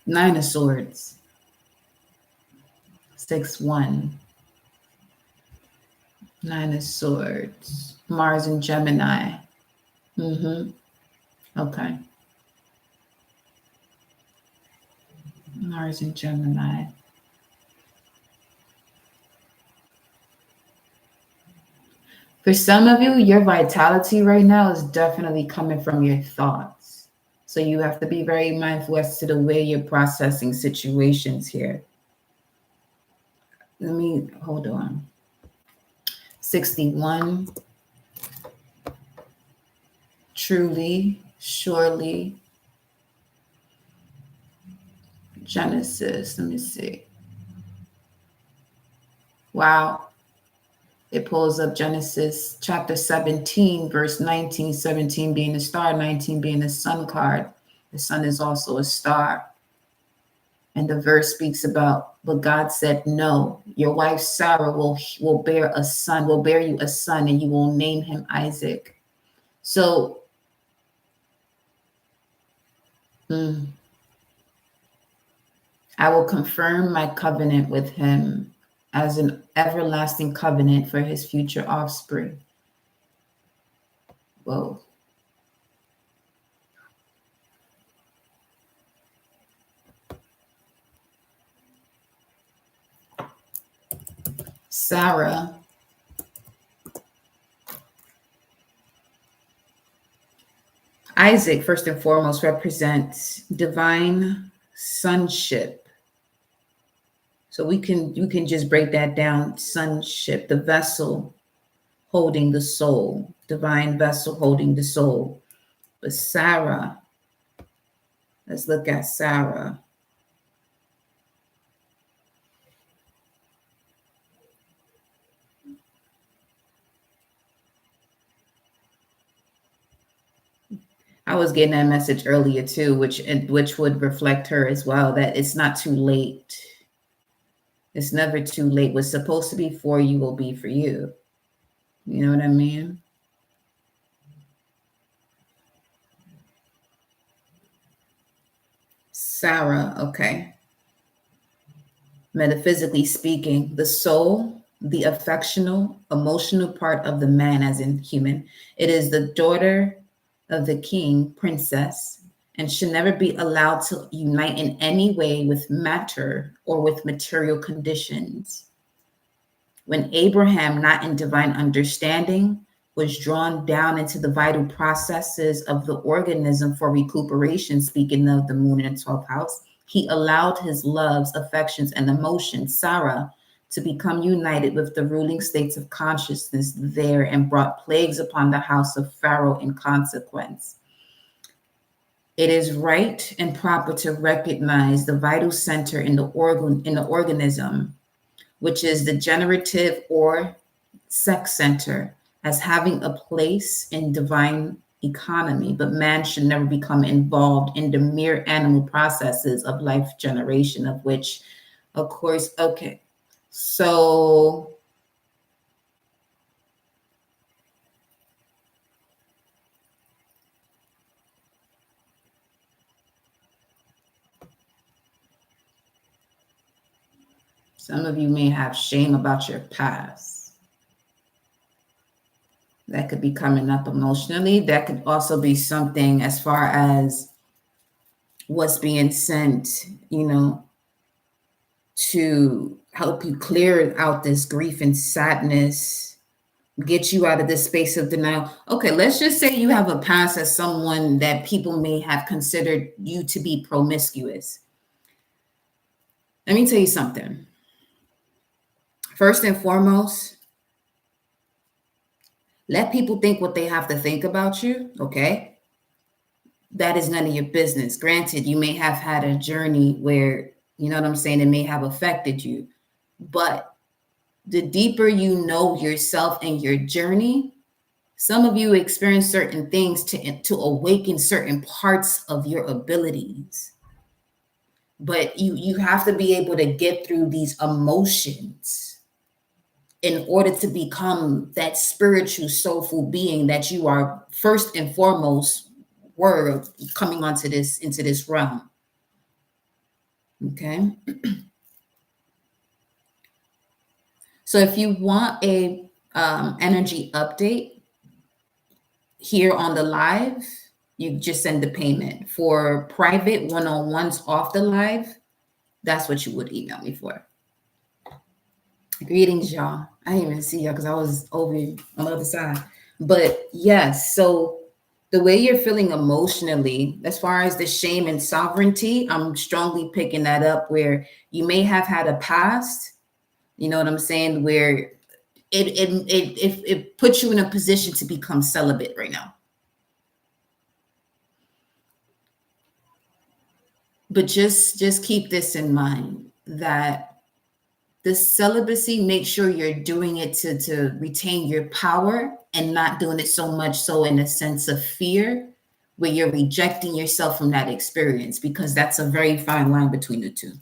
9 of Swords. 6-1. 9 of Swords. Mars and Gemini. Okay. Mars and Gemini. For some of you, your vitality right now is definitely coming from your thoughts. So you have to be very mindful as to the way you're processing situations here. Let me, hold on. 61. Truly, surely. Genesis, let me see. Wow. It pulls up Genesis chapter 17, verse 19, 17 being the star, 19 being the sun card. The sun is also a star. And the verse speaks about, but God said, no, your wife Sarah will bear a son, will bear you a son, and you will name him Isaac. So, I will confirm my covenant with him as an everlasting covenant for his future offspring. Whoa. Sarah Isaac, first and foremost, represents divine sonship. So we can just break that down. Sonship, the vessel holding the soul, divine vessel holding the soul. But Sarah, let's look at Sarah. I was getting that message earlier too, which would reflect her as well, that it's not too late. It's never too late. What's supposed to be for you will be for you. You know what I mean? Sarah, okay. Metaphysically speaking, the soul, the affectional, emotional part of the man, as in human, it is the daughter of the king, princess, and should never be allowed to unite in any way with matter or with material conditions. When Abraham, not in divine understanding, was drawn down into the vital processes of the organism for recuperation, speaking of the moon in the 12th house, he allowed his loves, affections, and emotions, Sarah, to become united with the ruling states of consciousness there and brought plagues upon the house of Pharaoh in consequence. It is right and proper to recognize the vital center in the organism, which is the generative or sex center, as having a place in divine economy, but man should never become involved in the mere animal processes of life generation, of which, of course, okay. So some of you may have shame about your past. That could be coming up emotionally. That could also be something as far as what's being sent, to help you clear out this grief and sadness, get you out of this space of denial. Okay, let's just say you have a past as someone that people may have considered you to be promiscuous. Let me tell you something. First and foremost, let people think what they have to think about you, okay? That is none of your business. Granted, you may have had a journey where, you know what I'm saying, it may have affected you. But the deeper you know yourself and your journey, some of you experience certain things to awaken certain parts of your abilities. But you have to be able to get through these emotions in order to become that spiritual, soulful being that you are first and foremost were coming into this realm. Okay. So if you want a energy update here on the live, you just send the payment. For private one-on-ones off the live, that's what you would email me for. Greetings, y'all. I didn't even see y'all because I was over on the other side. But yes, so the way you're feeling emotionally, as far as the shame and sovereignty, I'm strongly picking that up where you may have had a past, you know what I'm saying, where it puts you in a position to become celibate right now. But just keep this in mind, that the celibacy, make sure you're doing it to retain your power and not doing it so much so in a sense of fear where you're rejecting yourself from that experience, because that's a very fine line between the two.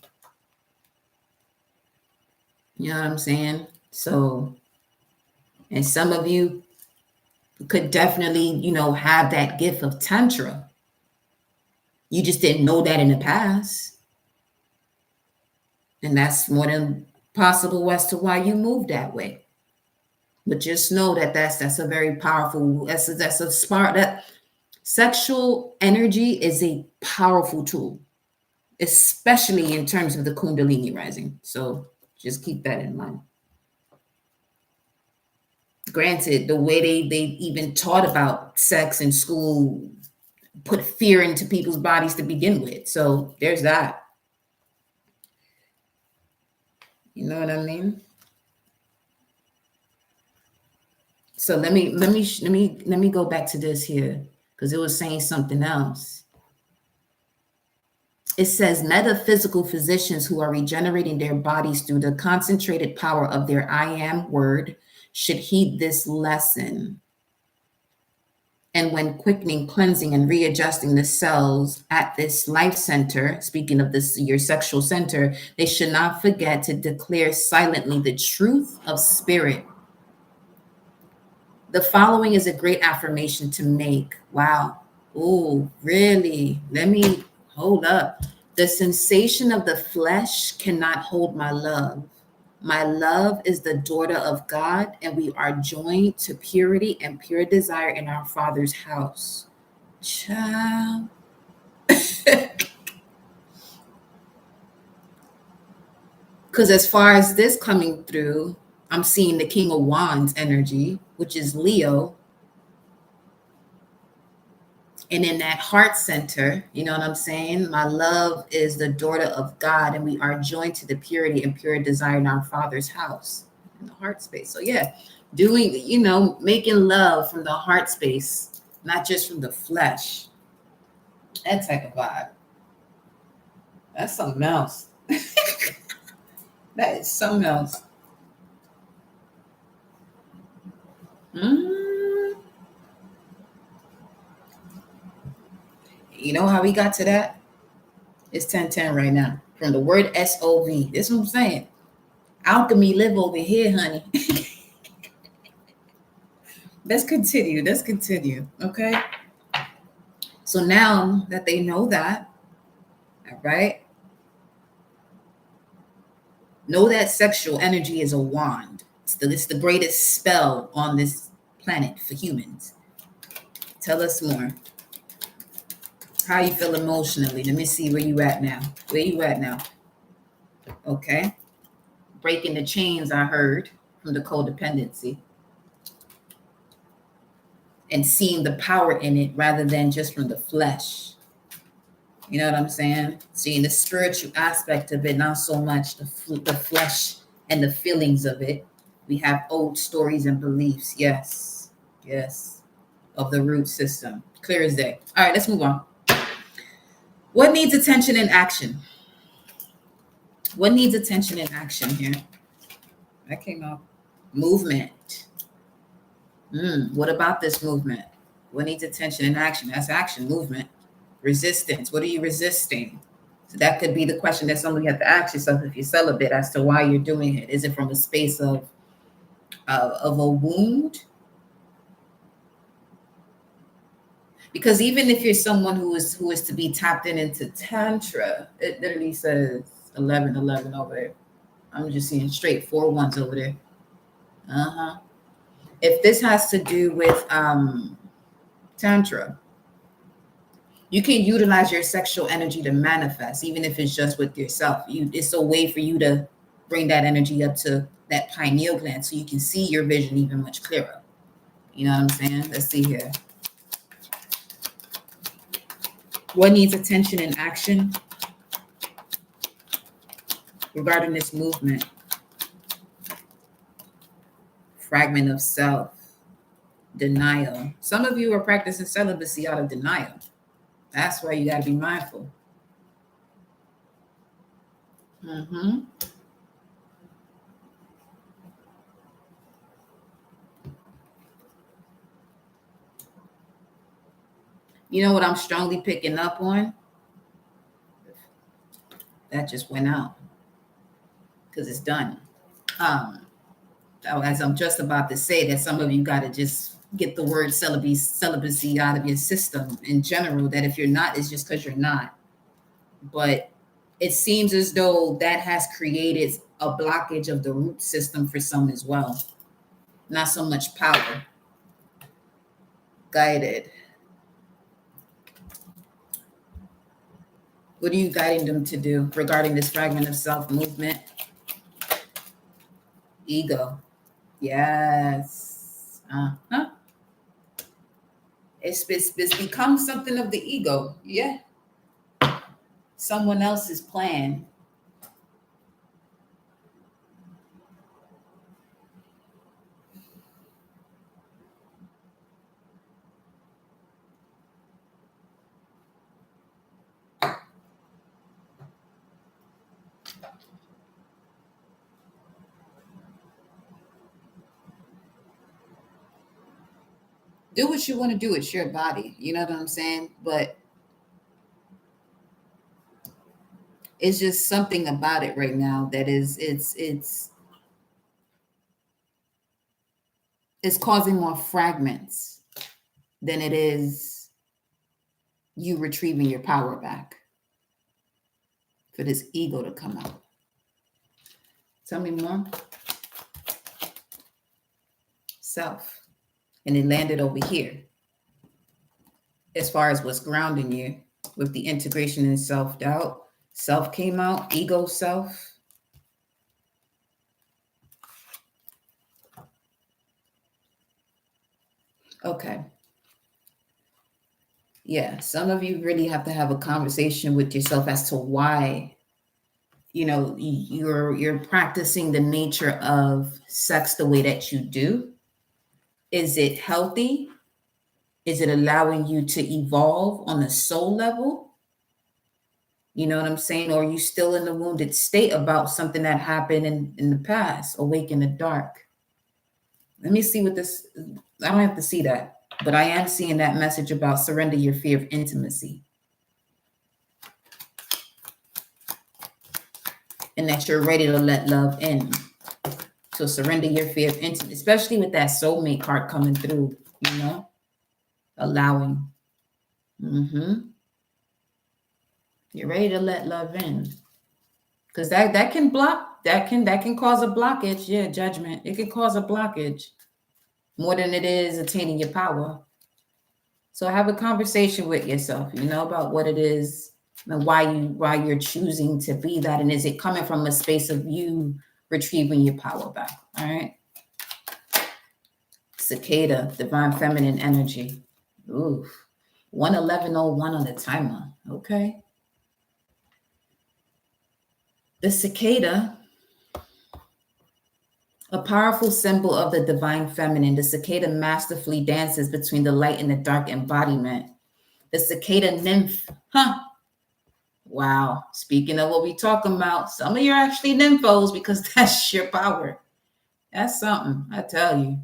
You know what I'm saying? So, and some of you could definitely, have that gift of tantra. You just didn't know that in the past. And that's more than possible as to why you move that way. But just know that that's a very powerful, that's a smart, that sexual energy is a powerful tool, especially in terms of the Kundalini rising. So just keep that in mind. Granted, the way they even taught about sex in school put fear into people's bodies to begin with. So there's that. You know what I mean? So let me go back to this here, because it was saying something else. It says metaphysical physicians who are regenerating their bodies through the concentrated power of their I am word should heed this lesson. And when quickening, cleansing, and readjusting the cells at this life center, speaking of this, your sexual center, they should not forget to declare silently the truth of spirit. The following is a great affirmation to make. Wow. Oh, really? Let me hold up. The sensation of the flesh cannot hold my love. My love is the daughter of God, and we are joined to purity and pure desire in our Father's house. Child. Because as far as this coming through, I'm seeing the King of Wands energy, which is Leo, And in that heart center, you know what I'm saying? My love is the daughter of God, and we are joined to the purity and pure desire in our Father's house in the heart space. So, yeah, doing, making love from the heart space, not just from the flesh. That type of vibe. That's something else. That is something else. Mm. You know how we got to that? It's 10:10 right now. From the word SOV. That's what I'm saying. Alchemy live over here, honey. Let's continue. Let's continue. Okay. So now that they know that, all right, know that sexual energy is a wand. It's the greatest spell on this planet for humans. Tell us more. How you feel emotionally? Let me see where you at now. Where you at now? Okay. Breaking the chains, I heard, from the codependency. And seeing the power in it rather than just from the flesh. You know what I'm saying? Seeing the spiritual aspect of it, not so much the flesh and the feelings of it. We have old stories and beliefs. Yes. Yes. Of the root system. Clear as day. All right, let's move on. What needs attention and action? What needs attention and action here? That came out. Movement. What about this movement? What needs attention and action? That's action, movement. Resistance. What are you resisting? So that could be the question that somebody have to ask yourself if you're celibate as to why you're doing it. Is it from a space of a wound? Because even if you're someone who is to be tapped into tantra, it literally says 11 over there. I'm just seeing straight 4 ones over there. Uh-huh. If this has to do with tantra, you can utilize your sexual energy to manifest, even if it's just with yourself. It's a way for you to bring that energy up to that pineal gland so you can see your vision even much clearer. You know what I'm saying? Let's see here. What needs attention and action regarding this movement? Fragment of self, denial. Some of you are practicing celibacy out of denial. That's why you got to be mindful. Mm-hmm. You know what I'm strongly picking up on? That just went out because it's done. Um, as I'm just about to say, that some of you got to just get the word celibacy out of your system in general. That if you're not, it's just because you're not. But it seems as though that has created a blockage of the root system for some as well. Not so much power. Guided. What are you guiding them to do regarding this fragment of self movement? Ego. Yes. Uh-huh. It's become something of the ego. Yeah. Someone else's plan. Do what you want to do. It's your body. You know what I'm saying? But it's just something about it right now that is it's causing more fragments than it is you retrieving your power back for this ego to come out. Tell me more. Self. And it landed over here as far as what's grounding you with the integration and self-doubt. Self came out, ego self. Okay. Yeah, some of you really have to have a conversation with yourself as to why, you're practicing the nature of sex the way that you do. Is it healthy? Is it allowing you to evolve on a soul level? You know what I'm saying? Or are you still in the wounded state about something that happened in the past, awake in the dark? Let me see what this, I don't have to see that, but I am seeing that message about surrender your fear of intimacy. And that you're ready to let love in. So surrender your fear of intimacy, especially with that soulmate card coming through, allowing. You're ready to let love in. Because that can block, that can cause a blockage. Yeah, judgment. It can cause a blockage more than it is attaining your power. So have a conversation with yourself, about what it is and why you're choosing to be that. And is it coming from a space of you retrieving your power back? All right. Cicada, divine feminine energy. Ooh, 11101 on the timer. Okay. The cicada, a powerful symbol of the divine feminine, the cicada masterfully dances between the light and the dark embodiment. The cicada nymph, Wow. Speaking of what we talking about, some of you are actually nymphos because that's your power. That's something, I tell you.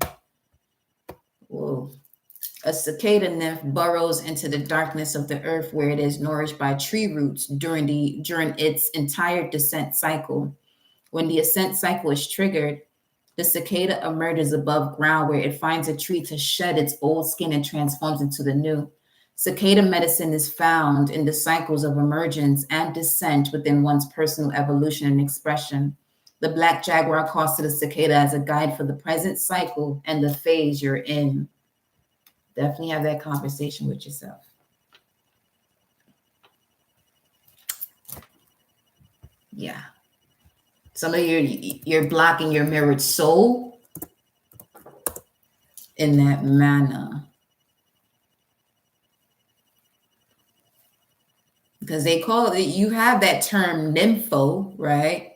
Whoa. A cicada nymph burrows into the darkness of the earth where it is nourished by tree roots during its entire descent cycle. When the ascent cycle is triggered, the cicada emerges above ground where it finds a tree to shed its old skin and transforms into the new. Cicada medicine is found in the cycles of emergence and descent within one's personal evolution and expression. The black jaguar calls to the cicada as a guide for the present cycle and the phase you're in. Definitely have that conversation with yourself. Yeah. Some of you're blocking your mirrored soul in that manner. Because they call it, you have that term nympho, right?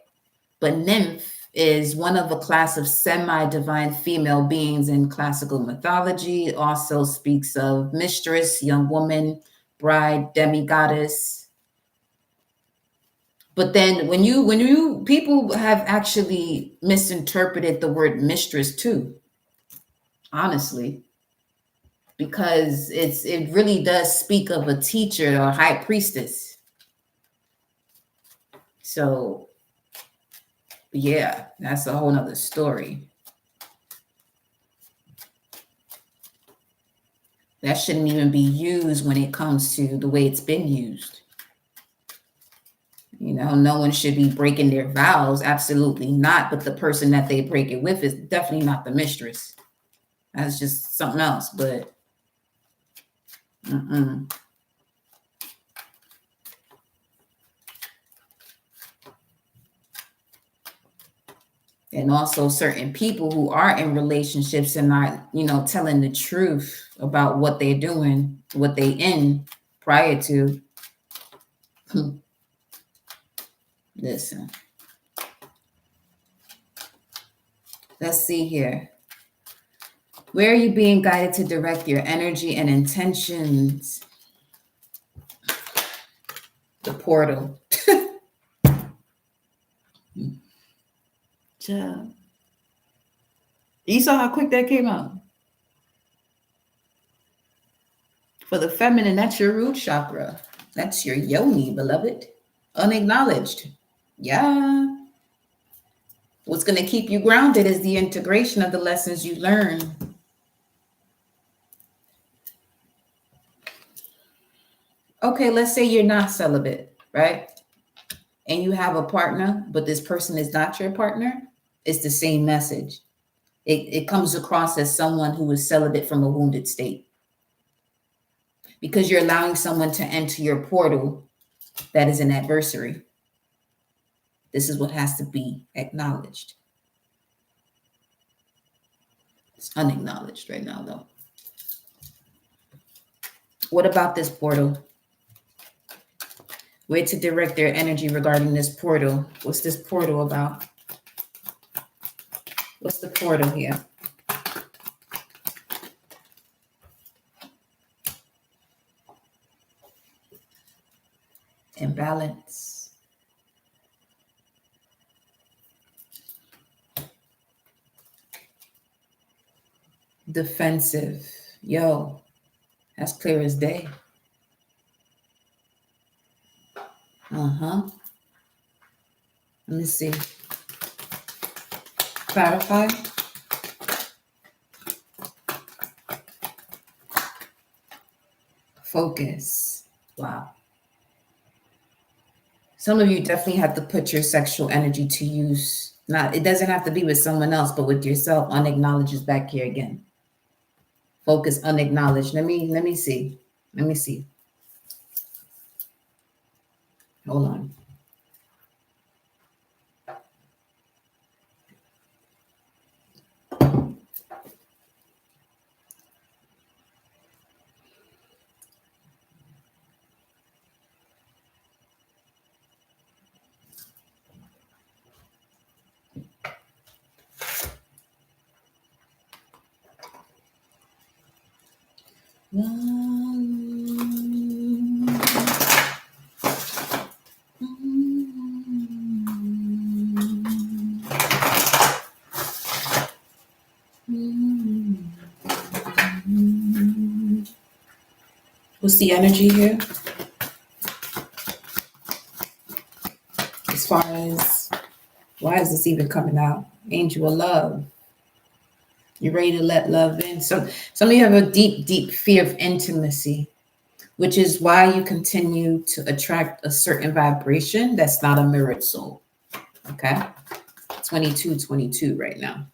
But nymph is one of a class of semi-divine female beings in classical mythology. It also speaks of mistress, young woman, bride, demigoddess. But then when you people have actually misinterpreted the word mistress too, honestly, because it really does speak of a teacher or high priestess. So yeah, that's a whole nother story. That shouldn't even be used when it comes to the way it's been used. No one should be breaking their vows. Absolutely not. But the person that they break it with is definitely not the mistress. That's just something else. But and also certain people who are in relationships and not, telling the truth about what they're doing, what they in prior to. Listen. Let's see here. Where are you being guided to direct your energy and intentions? The portal. Child. You saw how quick that came out. For the feminine, that's your root chakra. That's your yoni, beloved. Unacknowledged. Yeah. What's going to keep you grounded is the integration of the lessons you learn. Okay, let's say you're not celibate, right? And you have a partner, but this person is not your partner. It's the same message. It comes across as someone who is celibate from a wounded state. Because you're allowing someone to enter your portal that is an adversary. This is what has to be acknowledged. It's unacknowledged right now, though. What about this portal? Where to direct their energy regarding this portal? What's this portal about? What's the portal here? Imbalance. Defensive. Yo, that's clear as day. Uh-huh. Let me see. Clarify. Focus. Wow. Some of you definitely have to put your sexual energy to use. Not, it doesn't have to be with someone else, but with yourself. Unacknowledged is back here again. Focus, unacknowledged. Let me see. Let me see. Hold on. What's the energy here? As far as why is this even coming out? Angel of love. You ready to let love in? So some of you have a deep, deep fear of intimacy, which is why you continue to attract a certain vibration that's not a mirrored soul. Okay? 22 right now.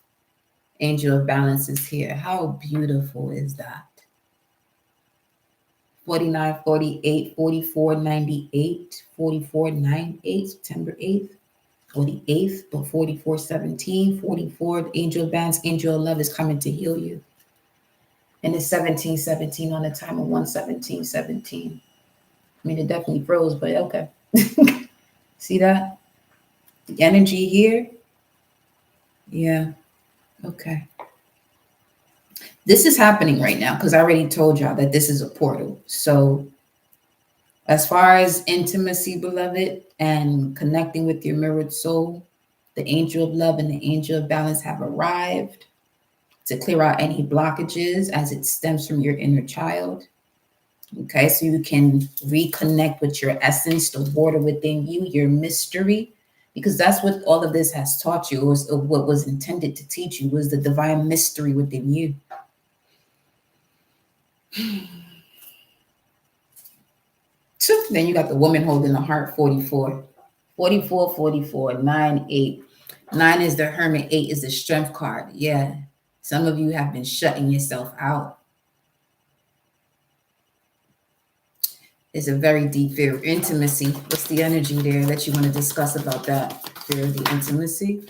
Angel of balance is here. How beautiful is that? 49, 48, 44, 98, 44, 98, September 8th, 48th, but 44, 17, 44, angel of balance, angel of love is coming to heal you. And it's 17, 17 on the time of 117, 17. I mean, it definitely froze, but okay. See that? The energy here? Yeah, okay. This is happening right now because I already told y'all that this is a portal. So as far as intimacy, beloved, and connecting with your mirrored soul, the angel of love and the angel of balance have arrived to clear out any blockages as it stems from your inner child. Okay, so you can reconnect with your essence, the water within you, your mystery, because that's what all of this has taught you, was what was intended to teach you, was the divine mystery within you. Then you got the woman holding the heart, 44. 44, 44, 9, 8. 9 is the hermit, 8 is the strength card. Yeah, some of you have been shutting yourself out. It's a very deep fear of intimacy. What's the energy there that you want to discuss about that? Fear of the intimacy,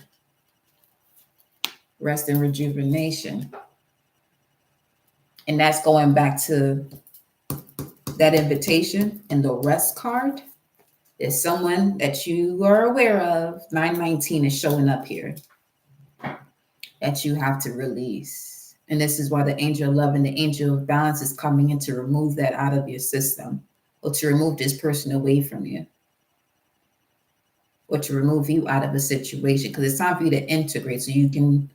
rest and rejuvenation. And that's going back to that invitation and the rest card. There's someone that you are aware of. 919 is showing up here that you have to release. And this is why the angel of love and the angel of balance is coming in to remove that out of your system, or to remove this person away from you, or to remove you out of a situation, because it's time for you to integrate so you can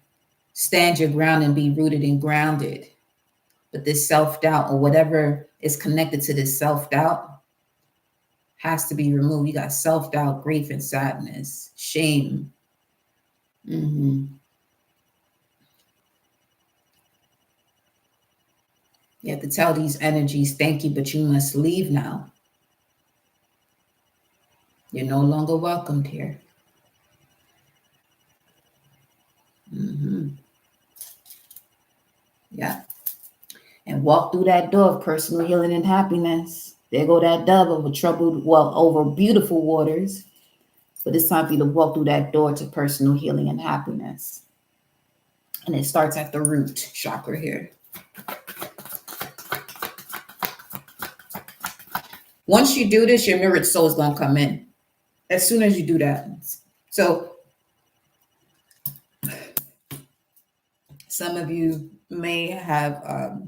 stand your ground and be rooted and grounded. But this self-doubt, or whatever is connected to this self-doubt, has to be removed. You got self-doubt, grief and sadness, shame. You have to tell these energies, thank you, but you must leave now. You're no longer welcomed here. Yeah. And walk through that door of personal healing and happiness. There go that dove over troubled, well, over beautiful waters. But it's time for you to walk through that door to personal healing and happiness. And it starts at the root chakra here. Once you do this, your mirrored soul is going to come in as soon as you do that. So some of you may have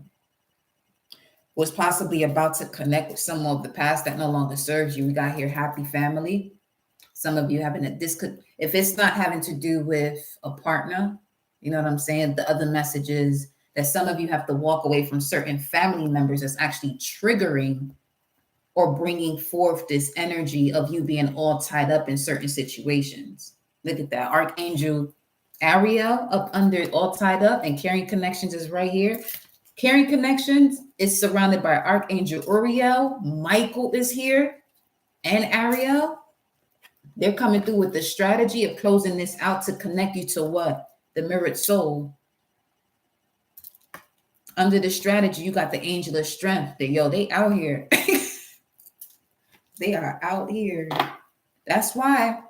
was possibly about to connect with someone of the past that no longer serves you. We got here happy family. Some of you having if it's not having to do with a partner, you know what I'm saying? The other message is that some of you have to walk away from certain family members that's actually triggering or bringing forth this energy of you being all tied up in certain situations. Look at that. Archangel Ariel up under all tied up, and Carrying Connections is right here. Carrying Connections is surrounded by Archangel Uriel. Michael is here, and Ariel. They're coming through with the strategy of closing this out to connect you to what? The mirrored soul. Under the strategy, you got the angel of strength. They out here. They are out here. That's why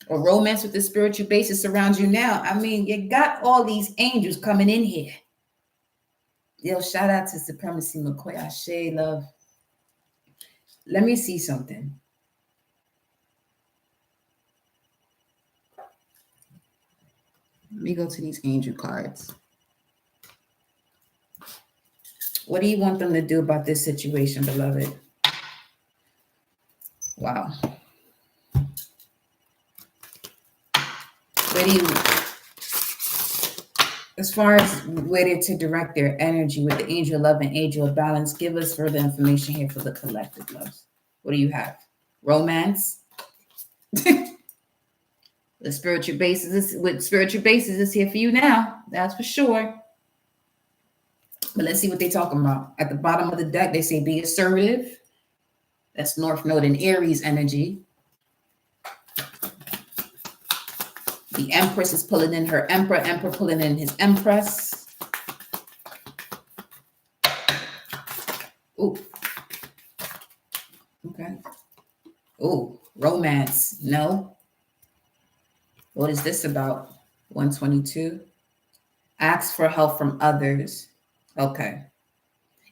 a romance with the spiritual basis surrounds you now. I mean, you got all these angels coming in here. Yo, shout out to Supremacy McCoy. Ashe, love. Let me see something. Let me go to these angel cards. What do you want them to do about this situation, beloved? Wow. Where do you, as far as where they're to direct their energy with the angel of love and angel of balance, give us further information here for the collective loves. What do you have? Romance. The spiritual basis is here for you now. That's for sure. But let's see what they're talking about. At the bottom of the deck, they say be assertive. That's North Node and Aries energy. The Empress is pulling in her Emperor. Emperor pulling in his Empress. Ooh. Okay. Ooh, romance. No. What is this about? 122. Ask for help from others. Okay.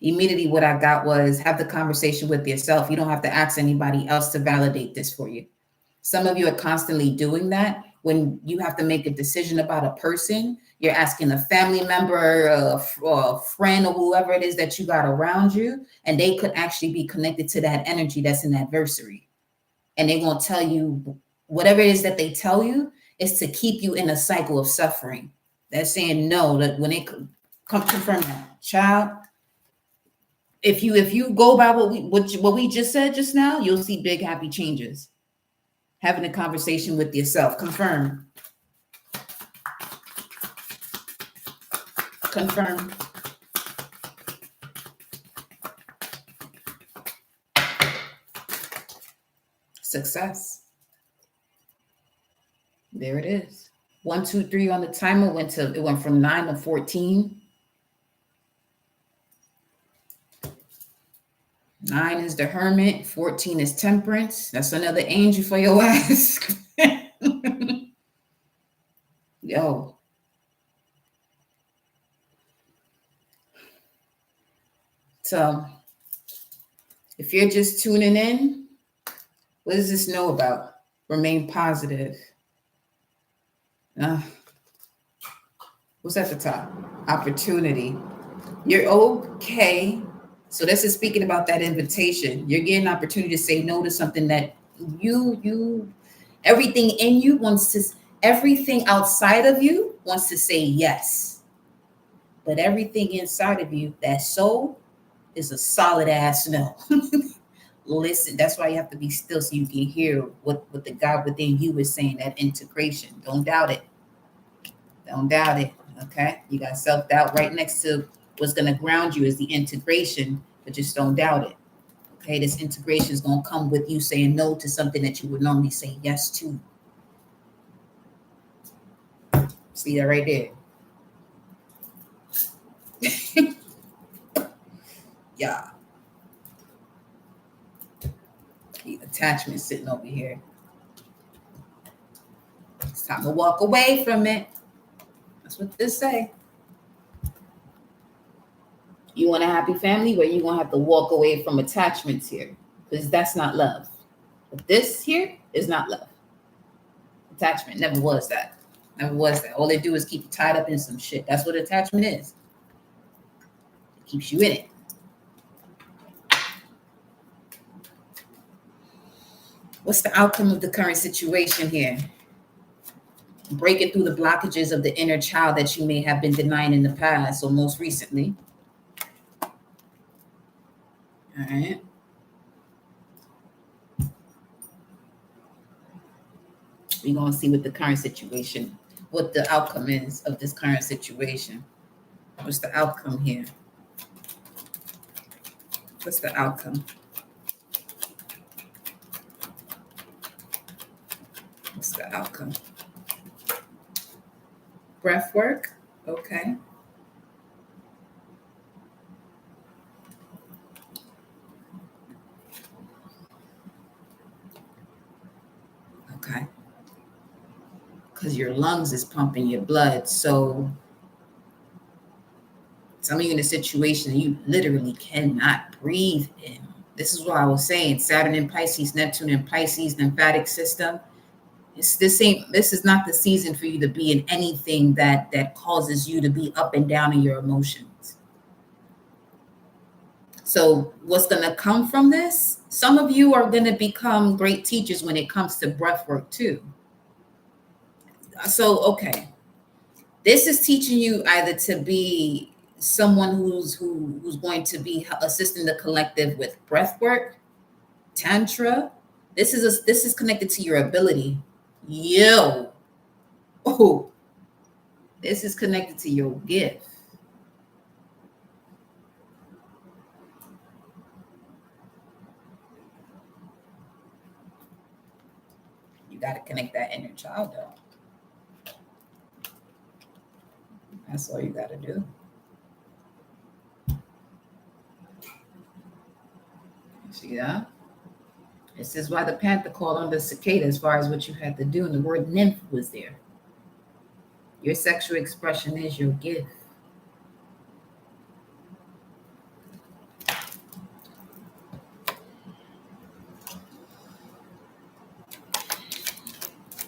Immediately what I got was have the conversation with yourself. You don't have to ask anybody else to validate this for you. Some of you are constantly doing that. When you have to make a decision about a person, you're asking a family member or a friend or whoever it is that you got around you, and they could actually be connected to that energy that's in adversary. And they won't tell you whatever it is that they tell you is to keep you in a cycle of suffering. They're saying no, that when they come confirm that, child, if you go by what we just said just now, you'll see big happy changes. Having a conversation with yourself. Confirm. Confirm. Success. There it is. 1, 2, 3 on the timer it went from 9 to 14. 9 is the Hermit, 14 is Temperance. That's another angel for your ass. Yo. So, if you're just tuning in, what does this know about? Remain positive. What's at the top? Opportunity. You're okay. So this is speaking about that invitation. You're getting an opportunity to say no to something that everything in you wants to, everything outside of you wants to say yes. But everything inside of you, that soul, is a solid ass no. Listen, that's why you have to be still so you can hear what the God within you is saying, that integration. Don't doubt it. Don't doubt it. Okay? You got self-doubt right next to what's going to ground you is the integration, but just don't doubt it. Okay, this integration is going to come with you saying no to something that you would normally say yes to. See that right there? Yeah. The attachment sitting over here. It's time to walk away from it. That's what this say. You want a happy family where you're going to have to walk away from attachments here. because that's not love. But this here is not love. Attachment never was that. Never was that. All they do is keep you tied up in some shit. That's what attachment is. It keeps you in it. What's the outcome of the current situation here? Breaking through the blockages of the inner child that you may have been denying in the past or most recently. All right. We're going to see what the current situation, what the outcome is of this current situation. What's the outcome here? What's the outcome? What's the outcome? Breath work. Okay. Okay. Because your lungs is pumping your blood. So some of you in a situation you literally cannot breathe in. This is what I was saying. Saturn in Pisces, Neptune in Pisces, lymphatic system. This is not the season for you to be in anything that causes you to be up and down in your emotions. So what's going to come from this? Some of you are going to become great teachers when it comes to breath work too. So, okay. This is teaching you either to be someone who's going to be assisting the collective with breath work, tantra. This is connected to your ability. Oh, this is connected to your gift. You got to connect that inner child though. That's all you got to do. See that? This is why the panther called on the cicada as far as what you had to do, and the word nymph was there. Your sexual expression is your gift.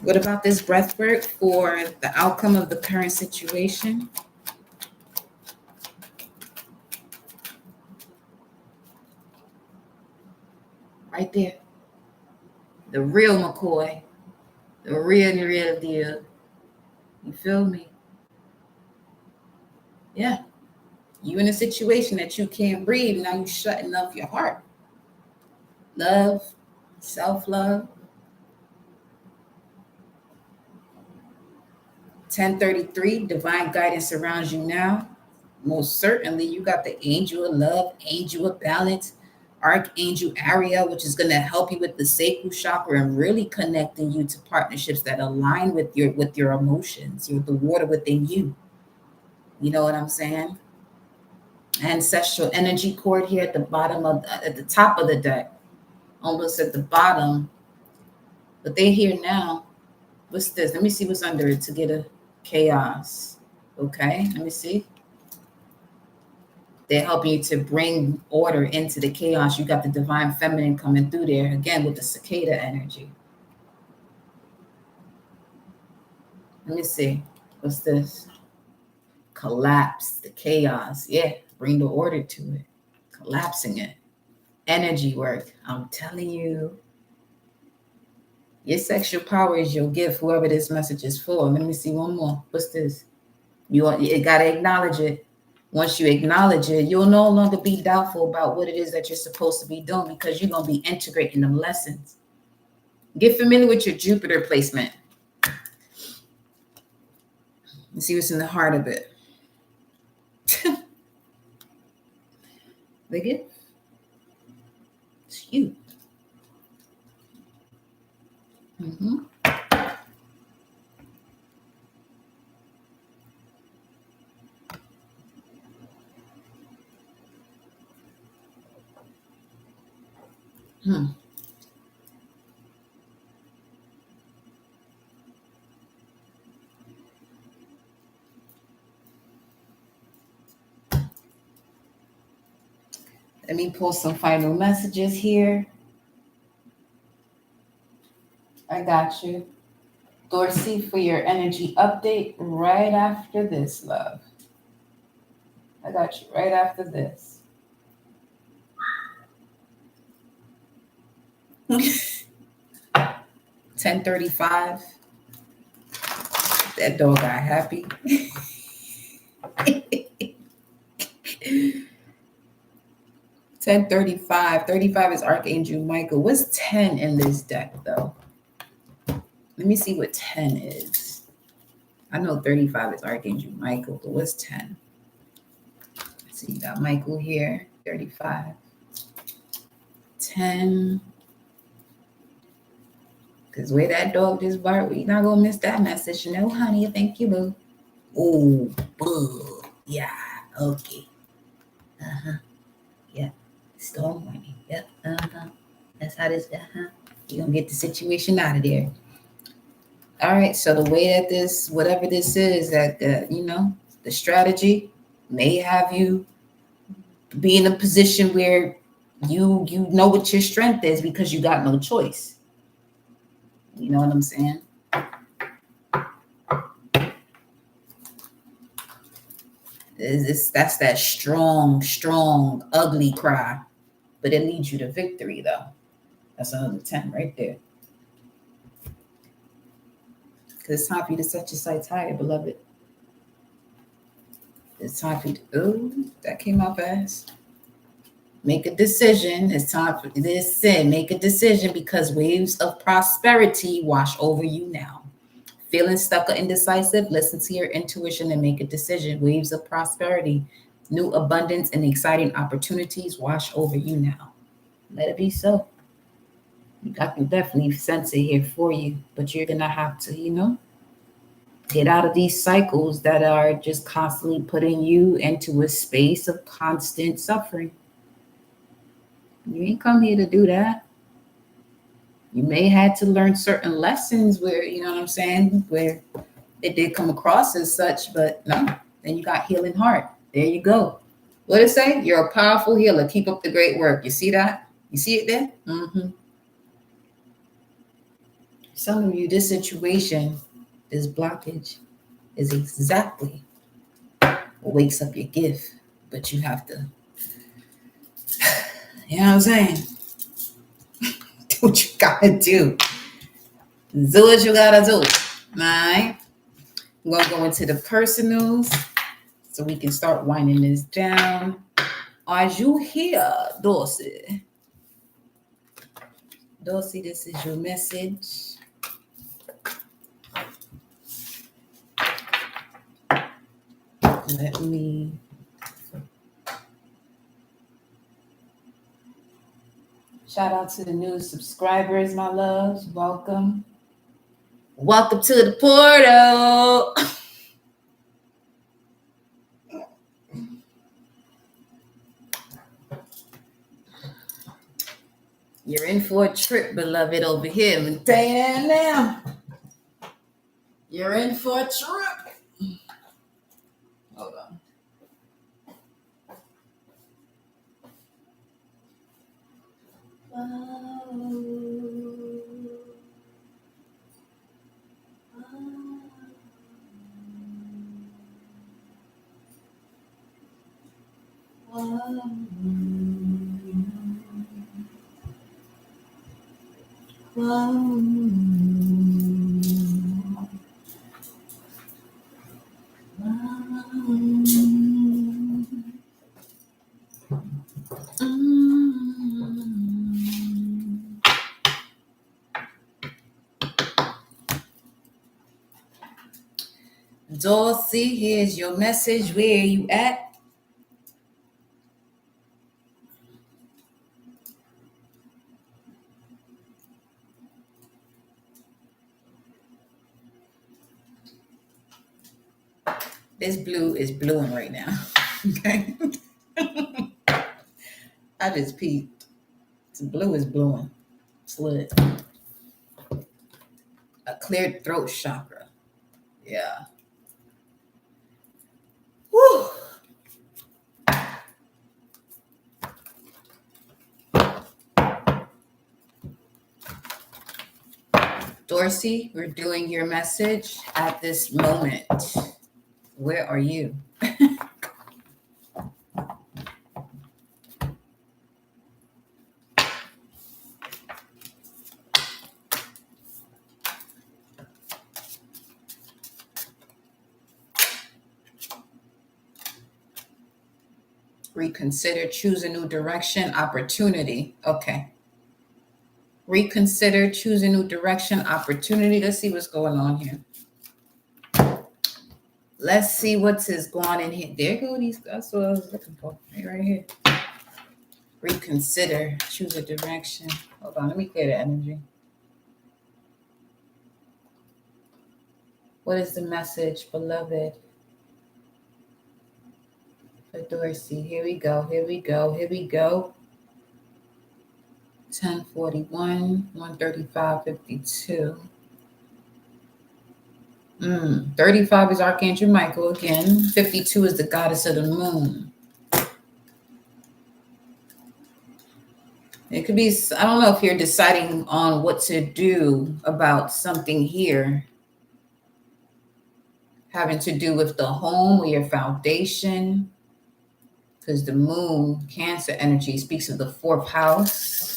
What about this breath work for the outcome of the current situation? Right there. The real McCoy. The real deal. You feel me? Yeah. You in a situation that you can't breathe, now you shutting off your heart. Love, self-love. 1033, divine guidance surrounds you now. Most certainly, you got the angel of love, angel of balance, Archangel Ariel, which is going to help you with the sacral chakra and really connecting you to partnerships that align with your emotions, the water within you. You know what I'm saying? Ancestral energy cord here at the bottom at the top of the deck, almost at the bottom. But they're here now. What's this? Let me see what's under it to get a chaos. Okay, let me see. They're helping you to bring order into the chaos. You got the divine feminine coming through there again with the cicada energy. Let me see. What's this? Collapse, the chaos. Yeah, bring the order to it. Collapsing it. Energy work. I'm telling you. Your sexual power is your gift, whoever this message is for. Let me see one more. What's this? You got to acknowledge it. Once you acknowledge it, you'll no longer be doubtful about what it is that you're supposed to be doing because you're going to be integrating them lessons. Get familiar with your Jupiter placement. And see what's in the heart of it. Look it. It's you. Mm-hmm. Let me pull some final messages here. I got you. Dorsey, for your energy update right after this, love. I got you right after this. 10:35. That dog got happy. 10:35. 35 is Archangel Michael. What's 10 in this deck, though? Let me see what 10 is. I know 35 is Archangel Michael, but what's 10? So you got Michael here, 35. 10. Because where that dog just barked, you're not going to miss that message. No, honey, thank you, boo. Oh, boo. Yeah, okay. Uh-huh. Yeah. Storm warning. Yep. Uh-huh. That's how this, you're going to get the situation out of there. All right. So the way that this, whatever this is, that, the strategy may have you be in a position where you know what your strength is because you got no choice. You know what I'm saying? That's that strong, ugly cry. But it leads you to victory, though. That's another 10 right there. Because it's time for you to set your sights higher, beloved. It's time for you to, ooh, that came out fast. Make a decision. It's time for this sin. Make a decision because waves of prosperity wash over you now. Feeling stuck or indecisive, listen to your intuition and make a decision. Waves of prosperity, new abundance and exciting opportunities wash over you now. Let it be so. I can definitely sense it here for you, but you're going to have to, get out of these cycles that are just constantly putting you into a space of constant suffering. You ain't come here to do that. You may have to learn certain lessons where, you know what I'm saying, where it did come across as such, but no, then you got healing heart. There you go. What did it say? You're a powerful healer. Keep up the great work. You see that? You see it there? Mm-hmm. Some of you, this situation, this blockage is exactly what wakes up your gift, but you have to, you know what I'm saying? Do what you gotta do. Do what you gotta do. All right? I'm gonna go into the personals so we can start winding this down. Are you here, Dorsey? Dorsey, this is your message. Let me shout out to the new subscribers, my loves. Welcome. Welcome to the portal. You're in for a trip, beloved, over here. I'm going to tell you that now. You're in for a trip. Hold on. Dorsey, here's your message. Where are you at? This blue is bluing right now. Okay. I just peeped. This blue is bluing. Slit. A cleared throat chakra. Yeah. Woo. Dorsey, we're doing your message at this moment. Where are you? Reconsider, choose a new direction, opportunity. Okay. Reconsider, choose a new direction, opportunity. Let's see what's going on here. Let's see what's going on in here. There go these. That's what I was looking for. Right here. Reconsider, choose a direction. Hold on, let me clear the energy. What is the message, beloved? For Dorsey. Here we go. Here we go. Here we go. 1041, 135, 52. 35 is Archangel Michael again. 52 is the goddess of the moon. It could be, I don't know if you're deciding on what to do about something here having to do with the home or your foundation, because the moon, Cancer energy, speaks of the fourth house.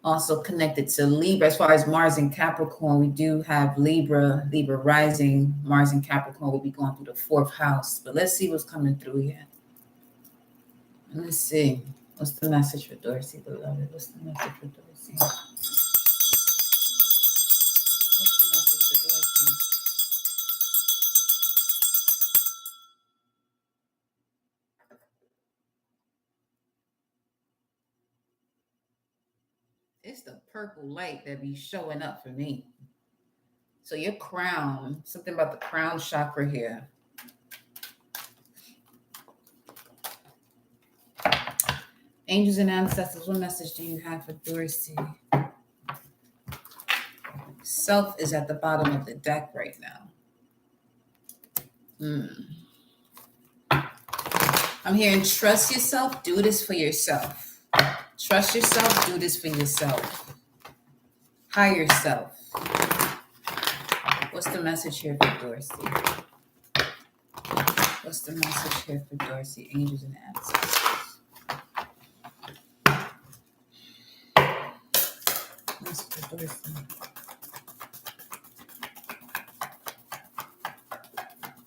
Also connected to Libra. As far as Mars and Capricorn, we do have Libra rising. Mars and Capricorn will be going through the fourth house. But let's see what's coming through here. Let's see. What's the message for Dorsey, beloved? What's the message for Dorsey? What's the message for Dorsey? It's the purple light that be showing up for me. So your crown, something about the crown chakra here. Angels and ancestors, what message do you have for Dorsey? Self is at the bottom of the deck right now. I'm hearing trust yourself, do this for yourself. Trust yourself, do this for yourself. Higher self. What's the message here for Dorsey? What's the message here for Dorsey? Angels and ancestors. What's for Dorsey?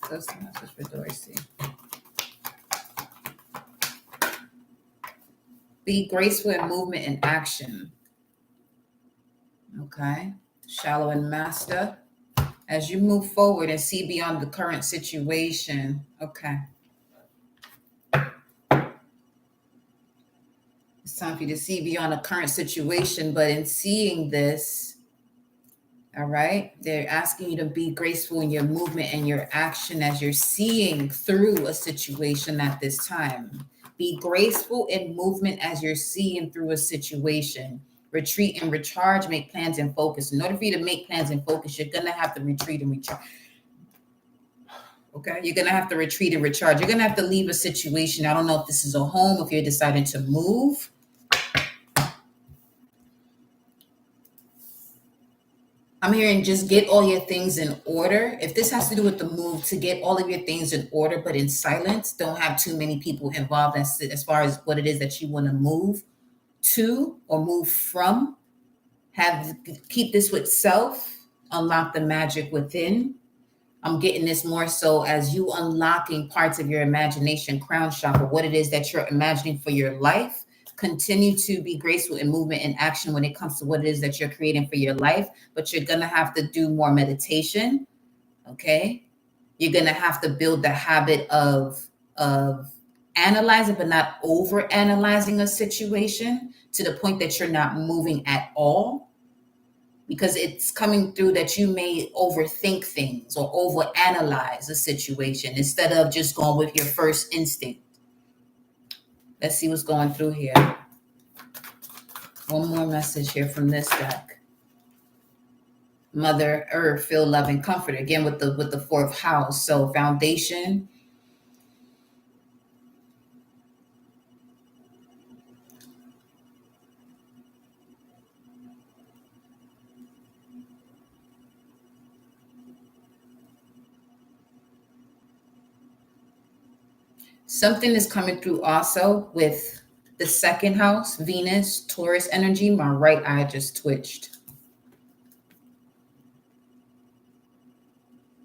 What's the message for Dorsey? Be graceful in movement and action. Okay. Shallow and master. As you move forward and see beyond the current situation. Okay. It's time for you to see beyond the current situation, but in seeing this, all right, they're asking you to be graceful in your movement and your action as you're seeing through a situation at this time. Be graceful in movement as you're seeing through a situation. Retreat and recharge, make plans and focus. In order for you to make plans and focus, you're going to have to retreat and recharge. Okay, you're going to have to retreat and recharge. You're going to have to leave a situation. I don't know if this is a home, if you're deciding to move. I'm hearing just get all your things in order. If this has to do with the move, to get all of your things in order, but in silence, don't have too many people involved as far as what it is that you want to move to or move from. Keep this with self, unlock the magic within. I'm getting this more so as you unlocking parts of your imagination, crown chakra, what it is that you're imagining for your life. Continue to be graceful in movement and action when it comes to what it is that you're creating for your life, but you're going to have to do more meditation. Okay. You're going to have to build the habit of analyzing, but not over analyzing a situation to the point that you're not moving at all, because it's coming through that you may overthink things or overanalyze a situation instead of just going with your first instinct. Let's see what's going through here. One more message here from this deck. Mother Earth, feel love and comfort. Again with the fourth house. So foundation. Something is coming through also with the second house, Venus, Taurus energy. My right eye just twitched.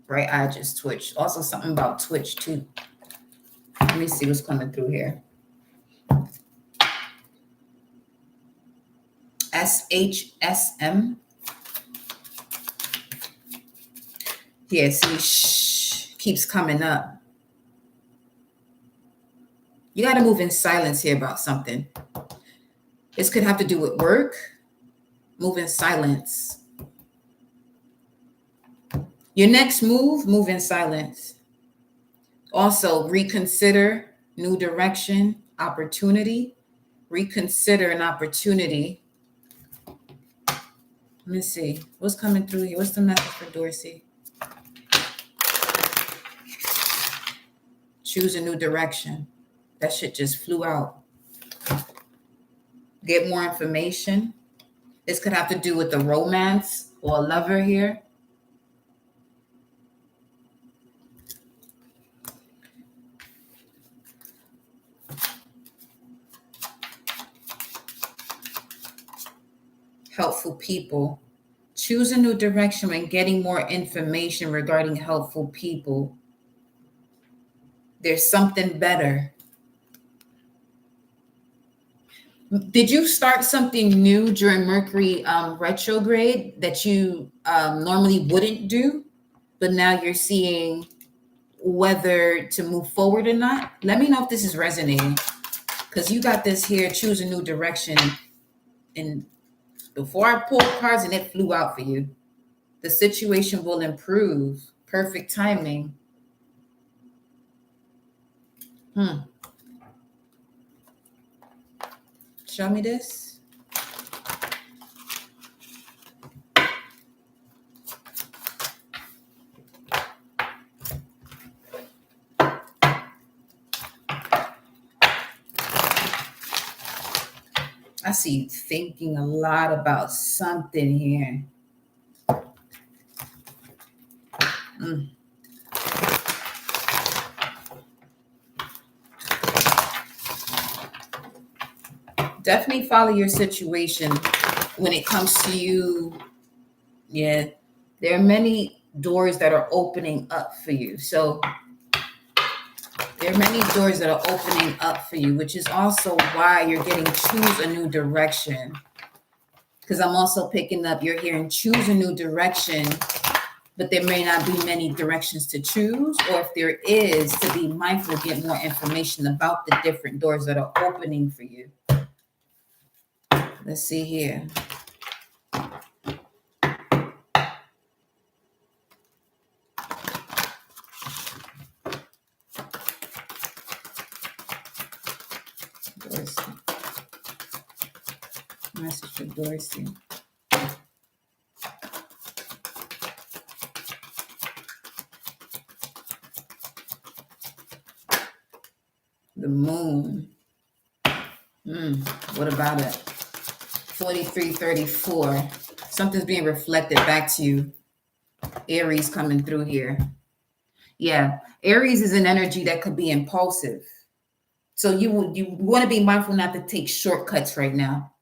Right eye just twitched. Also something about twitch too. Let me see what's coming through here. SHSM. Yeah, see, keeps coming up. You got to move in silence here about something. This could have to do with work. Move in silence. Your next move in silence. Also, reconsider, new direction, opportunity. Reconsider an opportunity. Let me see. What's coming through here? What's the message for Dorsey? Choose a new direction. That shit just flew out. Get more information. This could have to do with the romance or a lover here. Helpful people. Choose a new direction when getting more information regarding helpful people. There's something better. Did you start something new during Mercury retrograde that you normally wouldn't do, but now you're seeing whether to move forward or not? Let me know if this is resonating, because you got this here, choose a new direction. And before I pulled cards and it flew out for you, the situation will improve. Perfect timing. Show me this. I see you thinking a lot about something here. Definitely follow your situation when it comes to you. Yeah, there are many doors that are opening up for you. So there are many doors that are opening up for you, which is also why you're getting choose a new direction. Because I'm also picking up, you're hearing choose a new direction, but there may not be many directions to choose, or if there is, to be mindful, get more information about the different doors that are opening for you. Let's see here. Dorsey. Message for Dorsey. The moon. What about it? 4334. Something's being reflected back to you. Aries coming through here. Yeah, Aries is an energy that could be impulsive. So you want to be mindful not to take shortcuts right now.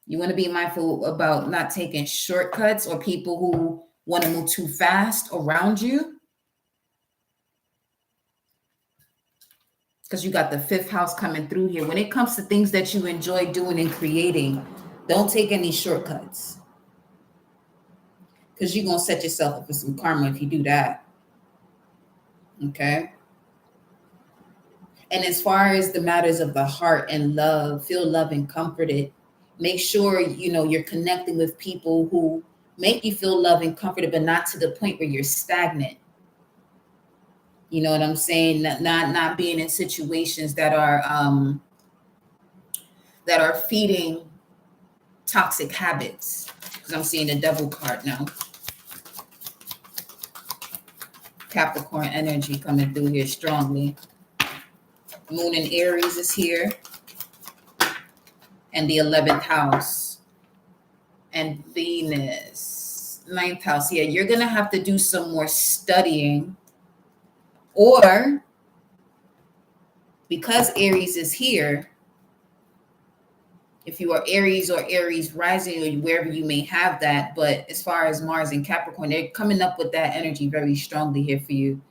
You want to be mindful about not taking shortcuts or people who want to move too fast around you. Because you got the fifth house coming through here. When it comes to things that you enjoy doing and creating, don't take any shortcuts. Because you're going to set yourself up for some karma if you do that. Okay? And as far as the matters of the heart and love, feel loved and comforted. Make sure, you're connecting with people who make you feel loved and comforted, but not to the point where you're stagnant. You know what I'm saying? Not being in situations that are feeding toxic habits. Because I'm seeing the devil card now. Capricorn energy coming through here strongly. Moon in Aries is here. And the 11th house. And Venus. 9th house. Yeah, you're going to have to do some more studying. Or because Aries is here, if you are Aries or Aries rising or wherever you may have that, but as far as Mars and Capricorn, they're coming up with that energy very strongly here for you.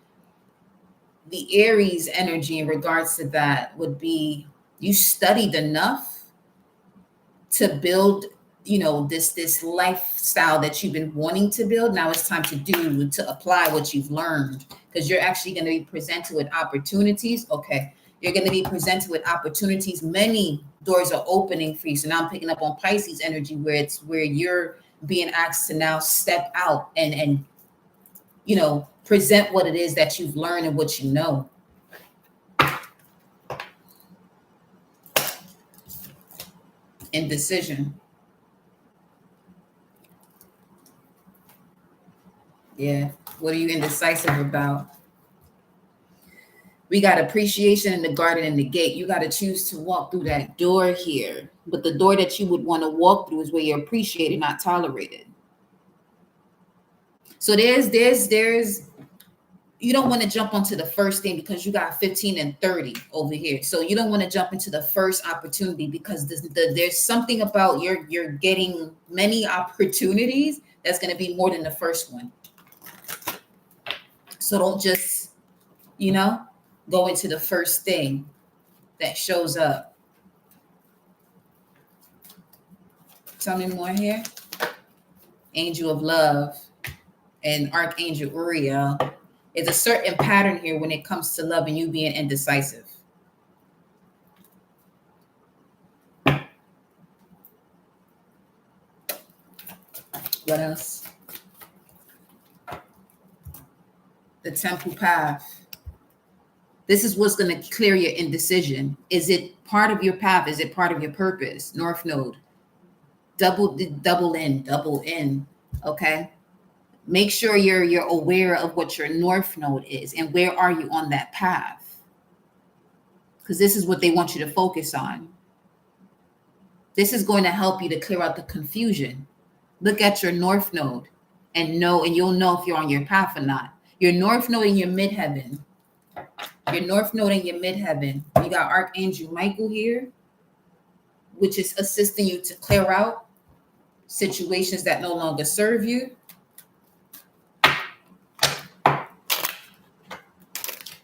The Aries energy in regards to that would be you studied enough to build, this lifestyle that you've been wanting to build. Now it's time to apply what you've learned, because you're actually going to be presented with opportunities. Okay, you're going to be presented with opportunities. Many doors are opening for you. So now I'm picking up on Pisces energy, where you're being asked to now step out and present what it is that you've learned and what you know. Indecision. Yeah. What are you indecisive about? We got appreciation in the garden and the gate. You got to choose to walk through that door here. But the door that you would want to walk through is where you're appreciated, not tolerated. So there's you don't want to jump onto the first thing because you got 15 and 30 over here. So you don't want to jump into the first opportunity because there's something about you're getting many opportunities that's going to be more than the first one. So don't just, go into the first thing that shows up. Tell me more here. Angel of Love and Archangel Uriel. Is a certain pattern here when it comes to love and you being indecisive. What else? The Temple Path. This is what's going to clear your indecision. Is it part of your path? Is it part of your purpose? North Node. Double in. Okay. Make sure you're aware of what your North Node is and where are you on that path. Because this is what they want you to focus on. This is going to help you to clear out the confusion. Look at your North Node and you'll know if you're on your path or not. Your North Node in your midheaven. Your North Node in your midheaven. You got Archangel Michael here, which is assisting you to clear out situations that no longer serve you.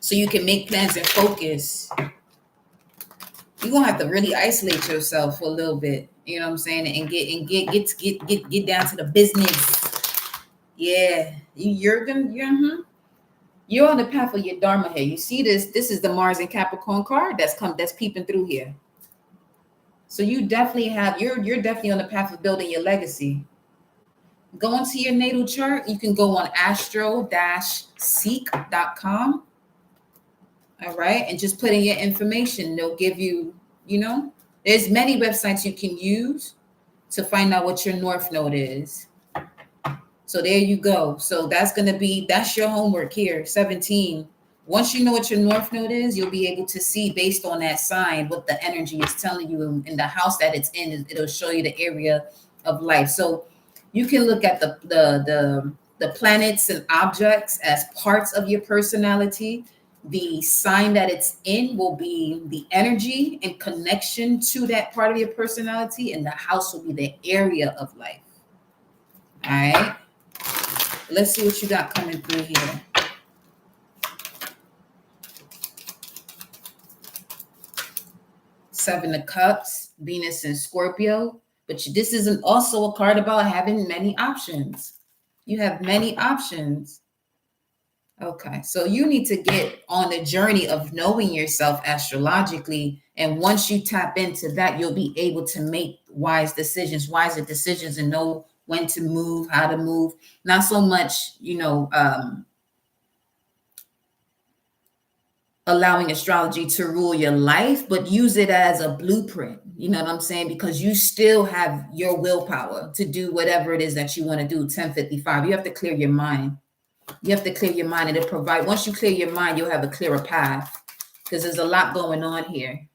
So you can make plans and focus. You're gonna have to really isolate yourself for a little bit, you know what I'm saying, and get down to the business. Yeah, you're on the path of your Dharma here. You see this? This is the Mars and Capricorn card that's peeping through here. So you're definitely on the path of building your legacy. Go into your natal chart. You can go on astro-seek.com. All right. And just put in your information. They'll give you, there's many websites you can use to find out what your North Node is. So there you go. So that's your homework here, 17. Once you know what your North Node is, you'll be able to see based on that sign what the energy is telling you in the house that it's in. It'll show you the area of life. So you can look at the planets and objects as parts of your personality. The sign that it's in will be the energy and connection to that part of your personality, and the house will be the area of life. All right. Let's see what you got coming through here. Seven of Cups, Venus and Scorpio. But this isn't also a card about having many options. You have many options. Okay, so you need to get on the journey of knowing yourself astrologically. And once you tap into that, you'll be able to make wiser decisions, and know when to move, how to move. Not so much, allowing astrology to rule your life, but use it as a blueprint. You know what I'm saying? Because you still have your willpower to do whatever it is that you want to do. 1055. You have to clear your mind. You have to clear your mind, and it provide. Once you clear your mind, you'll have a clearer path, because there's a lot going on here.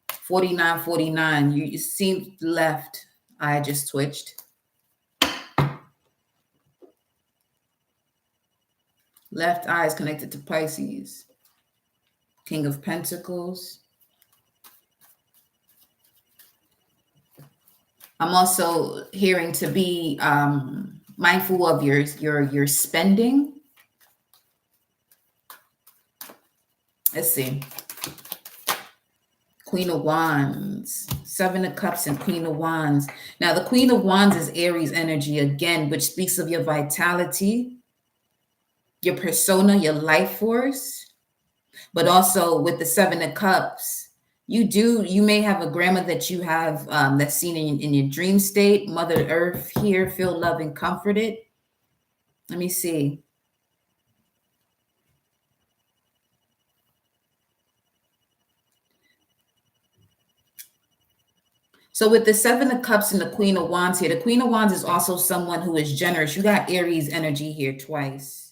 49. You see left. I just twitched. Left eye is connected to Pisces. King of Pentacles. I'm also hearing to be mindful of your spending. Let's see. Queen of Wands, Seven of Cups, and Queen of Wands. Now, the Queen of Wands is Aries energy again, which speaks of your vitality, your persona, your life force. But also with the Seven of Cups, you may have a grandma that you have that's seen in your dream state. Mother Earth here, feel loved and comforted. Let me see. So with the Seven of Cups and the Queen of Wands here, the Queen of Wands is also someone who is generous. You got Aries energy here twice.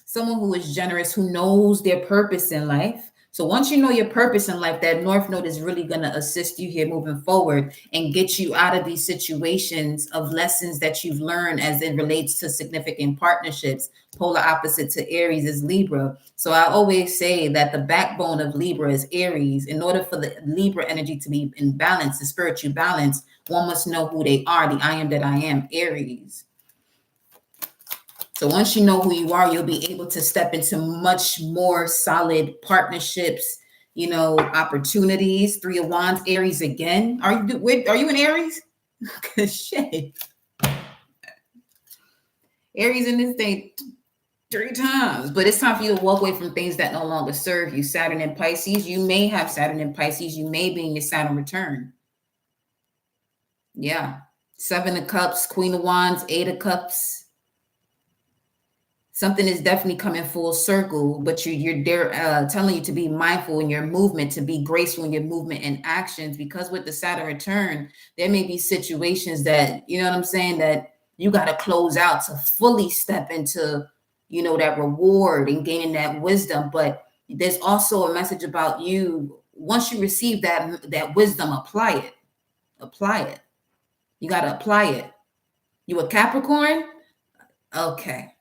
Someone who is generous, who knows their purpose in life. So once you know your purpose in life, that North Node is really going to assist you here moving forward and get you out of these situations of lessons that you've learned as it relates to significant partnerships. Polar opposite to Aries is Libra. So I always say that the backbone of Libra is Aries. In order for the Libra energy to be in balance, the spiritual balance, one must know who they are, the I am that I am, Aries. So once you know who you are, you'll be able to step into much more solid partnerships, opportunities. Three of Wands, Aries again. Are you in Aries? Cause shit. Aries in this thing 3 times, but it's time for you to walk away from things that no longer serve you. Saturn and Pisces. You may have Saturn and Pisces. You may be in your Saturn return. Yeah. Seven of Cups, Queen of Wands, Eight of Cups. Something is definitely coming full circle, but they're telling you to be mindful in your movement, to be graceful in your movement and actions, because with the Saturn return, there may be situations that, you know what I'm saying, that you got to close out to fully step into, that reward and gaining that wisdom. But there's also a message about you. Once you receive that wisdom, apply it. You got to apply it. You a Capricorn? Okay.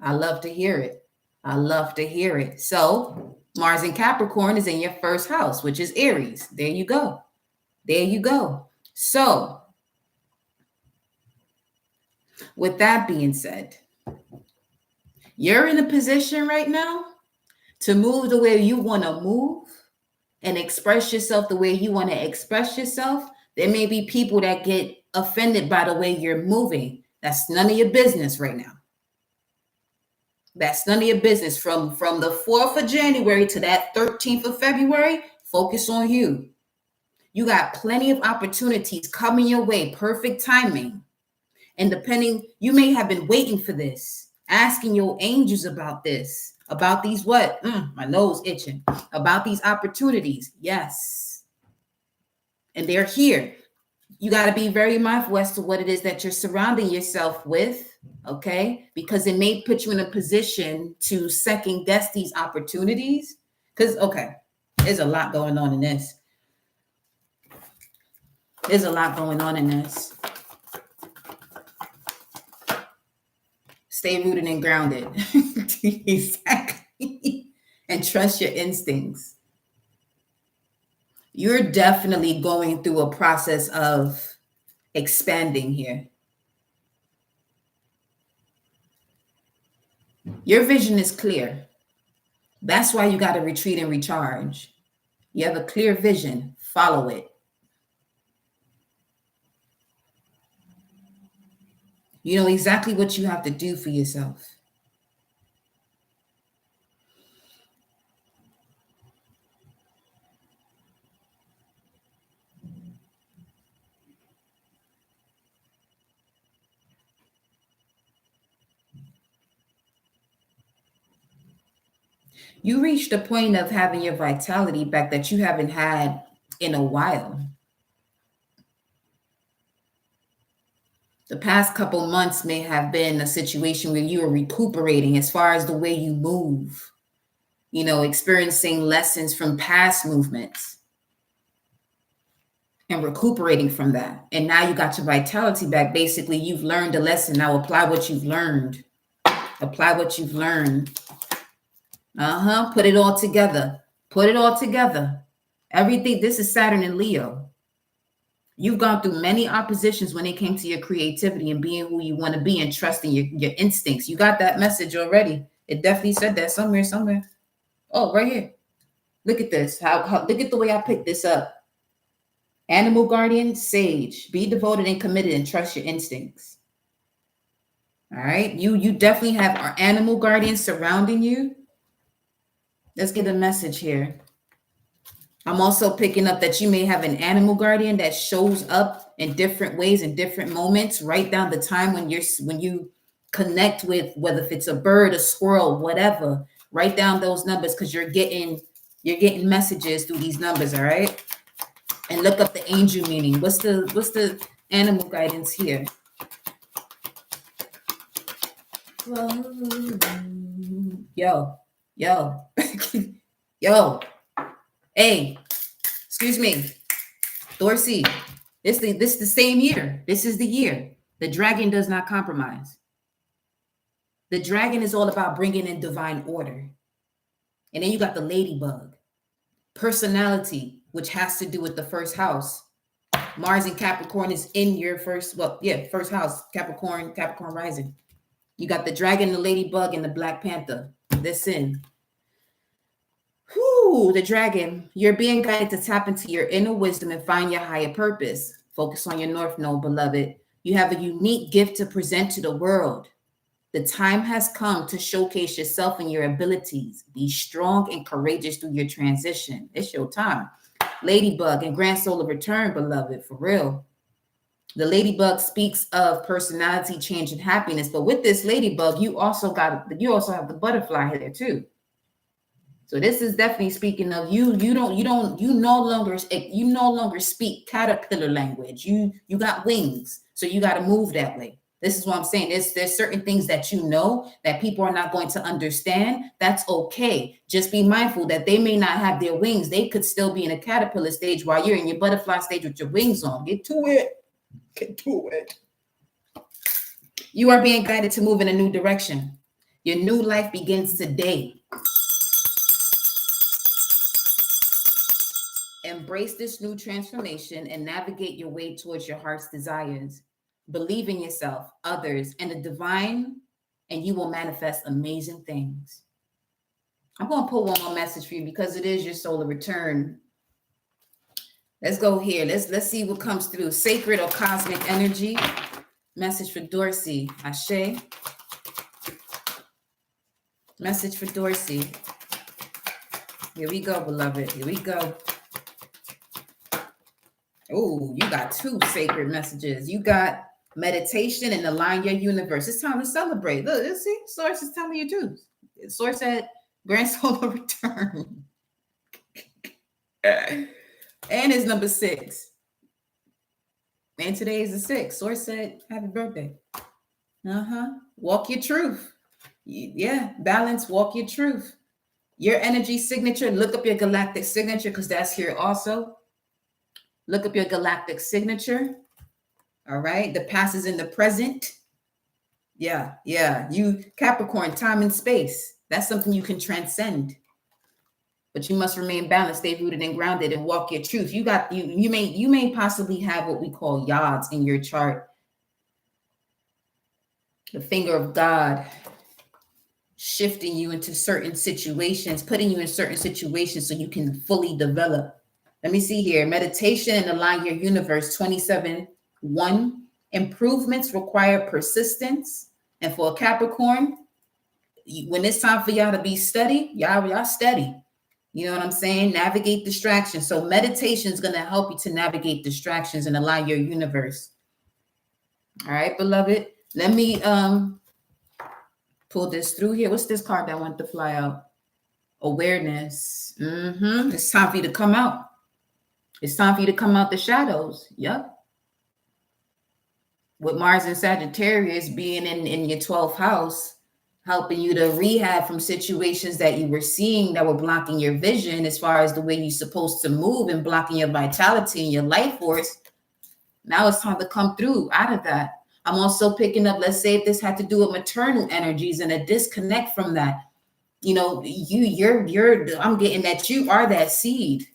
I love to hear it. So Mars in Capricorn is in your first house, which is Aries. There you go. So with that being said, you're in a position right now to move the way you want to move and express yourself the way you want to express yourself. There may be people that get offended by the way you're moving. That's none of your business right now. That's none of your business. From the 4th of January to that 13th of February, focus on you. You got plenty of opportunities coming your way, perfect timing. And you may have been waiting for this, asking your angels about this, about these what? My nose itching. About these opportunities. Yes. And they're here. You got to be very mindful as to what it is that you're surrounding yourself with. Okay, because it may put you in a position to second guess these opportunities. Because, okay, there's a lot going on in this. Stay rooted and grounded. Exactly. And trust your instincts. You're definitely going through a process of expanding here. Your vision is clear. That's why you got to retreat and recharge. You have a clear vision. Follow it. You know exactly what you have to do for yourself. You reached a point of having your vitality back that you haven't had in a while. The past couple months may have been a situation where you are recuperating as far as the way you move, experiencing lessons from past movements and recuperating from that. And now you got your vitality back. Basically, you've learned a lesson. Now apply what you've learned. Put it all together. Put it all together. Everything. This is Saturn and Leo. You've gone through many oppositions when it came to your creativity and being who you want to be and trusting your instincts. You got that message already. It definitely said that somewhere. Oh, right here. Look at this. How look at the way I picked this up. Animal guardian, sage. Be devoted and committed and trust your instincts. All right. You definitely have our animal guardians surrounding you. Let's get a message here. I'm also picking up that you may have an animal guardian that shows up in different ways in different moments. Write down the time when you connect with, whether if it's a bird, a squirrel, whatever. Write down those numbers because you're getting messages through these numbers. All right. And look up the angel meaning. What's the animal guidance here? Yo, yo. Hey, excuse me, Dorsey. This the same year. This is the year. The dragon does not compromise. The dragon is all about bringing in divine order. And then you got the ladybug. Personality, which has to do with the first house. Mars and Capricorn is in your first house. Capricorn rising. You got the dragon, the ladybug, and the Black Panther. This in. The dragon. You're being guided to tap into your inner wisdom and find your higher purpose. Focus on your North Node, beloved. You have a unique gift to present to the world. The time has come to showcase yourself and your abilities. Be strong and courageous through your transition. It's your time. Ladybug and Grand Solar Return, beloved, for real. The ladybug speaks of personality, change, and happiness. But with this ladybug, you also have the butterfly here too. So this is definitely speaking of you. You no longer speak caterpillar language. You got wings, so you got to move that way. This is what I'm saying. There's certain things that you know that people are not going to understand. That's okay. Just be mindful that they may not have their wings. They could still be in a caterpillar stage while you're in your butterfly stage with your wings on. Get to it. You are being guided to move in a new direction. Your new life begins today. Embrace this new transformation and navigate your way towards your heart's desires. Believe in yourself, others, and the divine, and you will manifest amazing things. I'm going to pull one more message for you because it is your solar return. Let's go here. Let's see what comes through. Sacred or cosmic energy. Message for Dorsey. Ashe. Message for Dorsey. Here we go, beloved. Here we go. Oh, you got two sacred messages. You got meditation and align your universe. It's time to celebrate. Look, see, Source is telling you too. Source said Grand Solar Return. And it's number 6. And today is the 6th. Source said, happy birthday. Walk your truth. Yeah, balance, walk your truth. Your energy signature, look up your galactic signature because that's here also. Look up your galactic signature. All right. The past is in the present. Yeah. You Capricorn, time and space. That's something you can transcend. But you must remain balanced, stay rooted and grounded, and walk your truth. You may possibly have what we call yods in your chart. The finger of God shifting you into certain situations, putting you in certain situations so you can fully develop. Let me see here. Meditation and align your universe. 27:1. Improvements require persistence. And for a Capricorn, when it's time for y'all to be steady, y'all steady. You know what I'm saying? Navigate distractions. So meditation is going to help you to navigate distractions and align your universe. All right, beloved. Let me pull this through here. What's this card that wants to fly out? Awareness. It's time for you to come out. It's time for you to come out the shadows. Yep. With Mars and Sagittarius being in your 12th house, helping you to rehab from situations that you were seeing that were blocking your vision as far as the way you're supposed to move and blocking your vitality and your life force. Now it's time to come through out of that. I'm also picking up, let's say if this had to do with maternal energies and a disconnect from that. You know, you're I'm getting that you are that seed.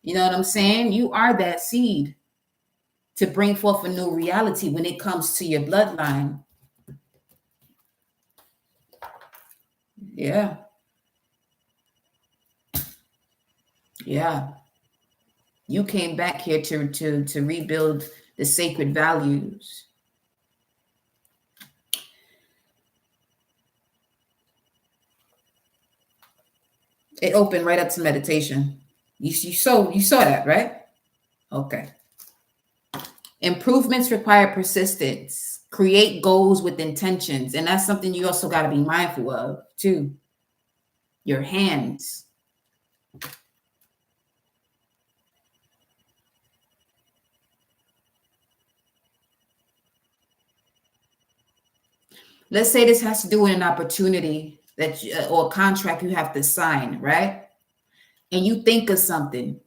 You know what I'm saying? You are that seed to bring forth a new reality when it comes to your bloodline. Yeah. Yeah. You came back here to rebuild the sacred values. It opened right up to meditation. You saw that, right? Okay. Improvements require persistence. Create goals with intentions. And that's something you also got to be mindful of, too. Your hands. Let's say this has to do with an opportunity that or a contract you have to sign, right? And you think of something,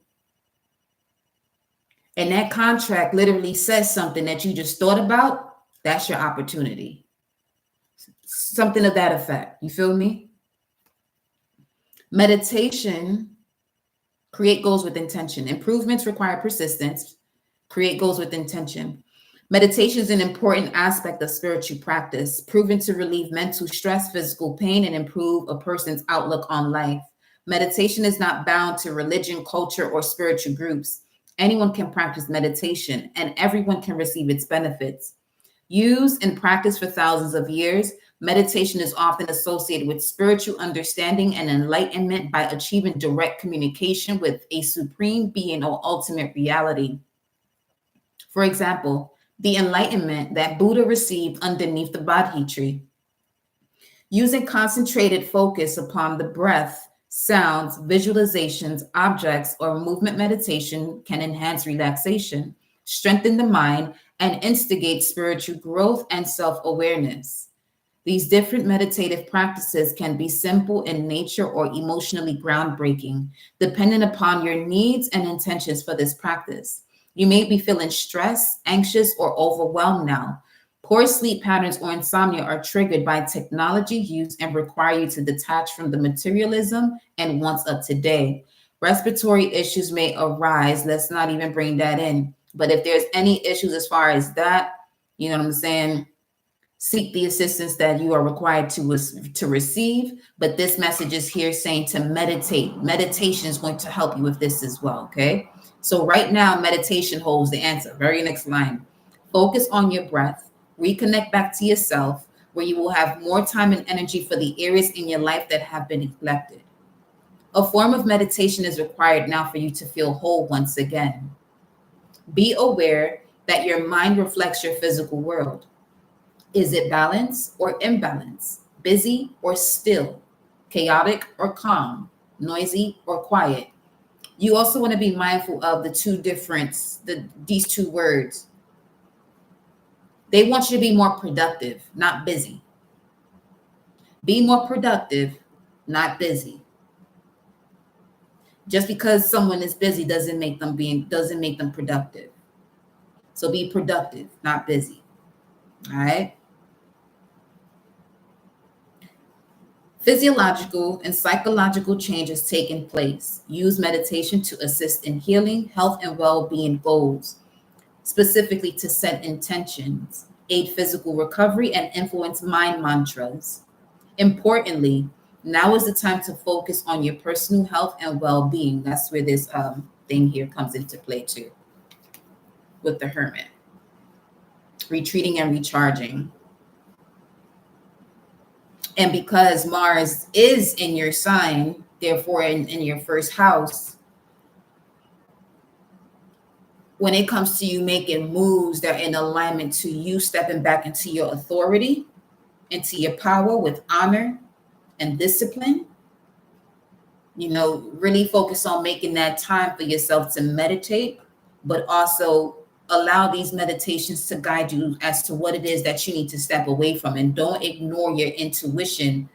and that contract literally says something that you just thought about. That's your opportunity. Something of that effect. You feel me? Meditation. Create goals with intention. Improvements require persistence. Create goals with intention. Meditation is an important aspect of spiritual practice, proven to relieve mental stress, physical pain, and improve a person's outlook on life. Meditation is not bound to religion, culture, or spiritual groups. Anyone can practice meditation, and everyone can receive its benefits. Used and practiced for thousands of years, meditation is often associated with spiritual understanding and enlightenment by achieving direct communication with a supreme being or ultimate reality. For example, the enlightenment that Buddha received underneath the Bodhi tree. Using concentrated focus upon the breath, sounds, visualizations, objects, or movement meditation can enhance relaxation, strengthen the mind, and instigate spiritual growth and self awareness. These different meditative practices can be simple in nature or emotionally groundbreaking, depending upon your needs and intentions for this practice. You may be feeling stressed, anxious, or overwhelmed now. Poor sleep patterns or insomnia are triggered by technology use and require you to detach from the materialism and wants of today. Respiratory issues may arise. Let's not even bring that in. But if there's any issues as far as that, you know what I'm saying? Seek the assistance that you are required to receive. But this message is here saying to meditate. Meditation is going to help you with this as well. Okay. So right now, meditation holds the answer. Very next line. Focus on your breath. Reconnect back to yourself, where you will have more time and energy for the areas in your life that have been neglected. A form of meditation is required now for you to feel whole once again. Be aware that your mind reflects your physical world. Is it balance or imbalance? Busy or still? Chaotic or calm? Noisy or quiet? You also want to be mindful of these two words. They want you to be more productive, not busy. Be more productive, not busy. Just because someone is busy doesn't make them productive. So be productive, not busy. All right. Physiological and psychological changes taking place. Use meditation to assist in healing, health, and well-being goals, specifically to set intentions, aid physical recovery, and influence mind mantras. Importantly, now is the time to focus on your personal health and well-being. That's where this thing here comes into play too, with the hermit. Retreating and recharging. And because Mars is in your sign, therefore in your first house, when it comes to you making moves that are in alignment to you stepping back into your authority, into your power with honor and discipline, really focus on making that time for yourself to meditate, but also allow these meditations to guide you as to what it is that you need to step away from. And don't ignore your intuition,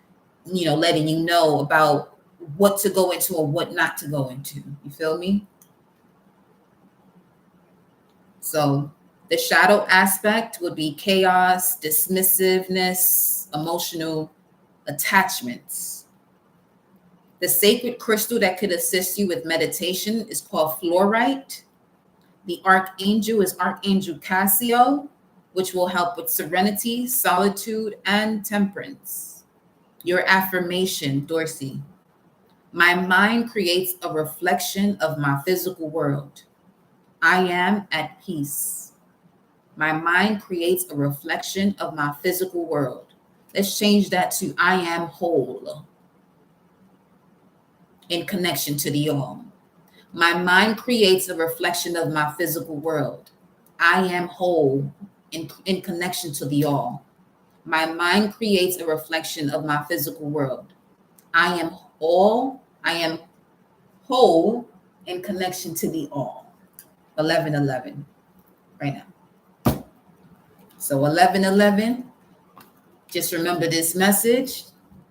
letting you know about what to go into or what not to go into. You feel me? So the shadow aspect would be chaos, dismissiveness, emotional attachments. The sacred crystal that could assist you with meditation is called fluorite. The archangel is Archangel Cassio, which will help with serenity, solitude, and temperance. Your affirmation, Dorsey. My mind creates a reflection of my physical world. I am at peace. My mind creates a reflection of my physical world. Let's change that to I am whole in connection to the all. My mind creates a reflection of my physical world. I am whole in connection to the all. My mind creates a reflection of my physical world. I am I am whole in connection to the all. 1111 right now. So 1111, just remember this message.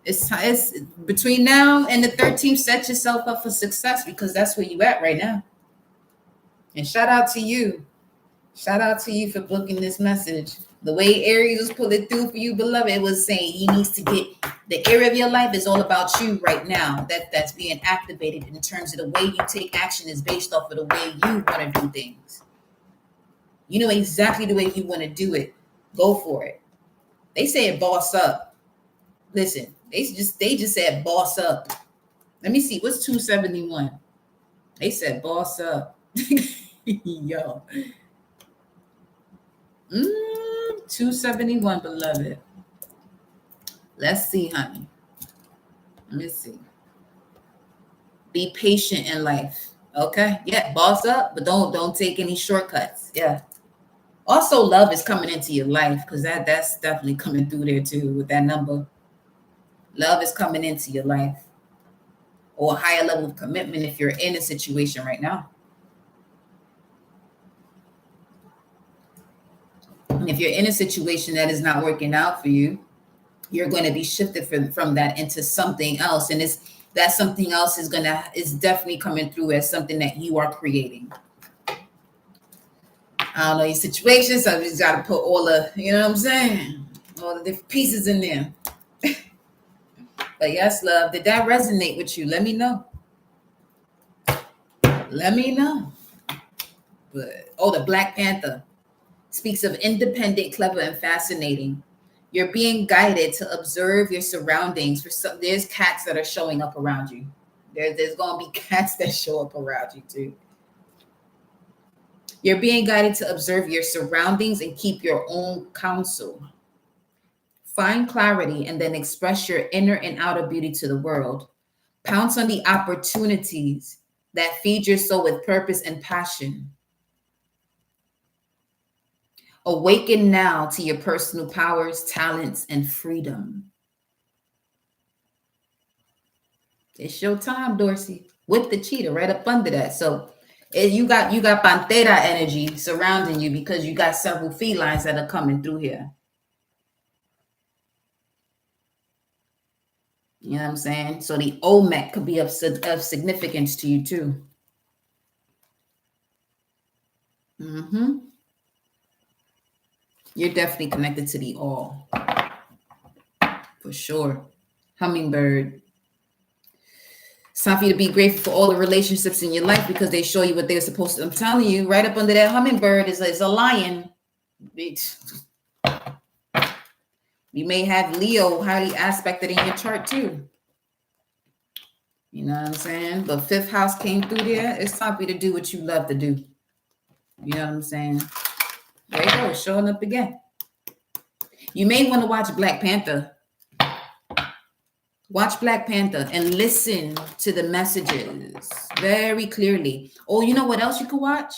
It's between now and the 13th, set yourself up for success because that's where you at right now. And shout out to you. Shout out to you for booking this message. The way Aries was pulling through for you, beloved, it was saying he needs to get the area of your life is all about you right now. That's being activated in terms of the way you take action is based off of the way you want to do things. You know exactly the way you want to do it. Go for it. They say boss up. Listen, they just said boss up. Let me see. What's 271? They said boss up. Yo. 271, beloved. Let's see, honey. Let me see. Be patient in life. Okay. Yeah, boss up, but don't take any shortcuts. Yeah. Also, love is coming into your life because that's definitely coming through there too with that number. Love is coming into your life. Or a higher level of commitment if you're in a situation right now. And if you're in a situation that is not working out for you, you're going to be shifted from that into something else. And that something else is definitely coming through as something that you are creating. I don't know your situation, so I just got to put all the, you know what I'm saying? All the different pieces in there. But yes, love, did that resonate with you? Let me know. Let me know. But the Black Panther speaks of independent, clever, and fascinating. You're being guided to observe your surroundings. There's cats that are showing up around you. There's going to be cats that show up around you too. You're being guided to observe your surroundings and keep your own counsel. Find clarity and then express your inner and outer beauty to the world. Pounce on the opportunities that feed your soul with purpose and passion. Awaken now to your personal powers, talents, and freedom. It's your time, Dorsey, with the cheetah right up under that. So you got Pantera energy surrounding you because you got several felines that are coming through here. You know what I'm saying? So the Olmec could be of significance to you too. You're definitely connected to the all. For sure. Hummingbird. It's time for you to be grateful for all the relationships in your life because they show you what they're supposed to. I'm telling you, right up under that hummingbird is a lion. You may have Leo highly aspected in your chart too. You know what I'm saying? But fifth house came through there. It's time for you to do what you love to do. You know what I'm saying? There you go, showing up again. You may want to watch Black Panther. Watch Black Panther and listen to the messages very clearly. Oh, you know what else you could watch?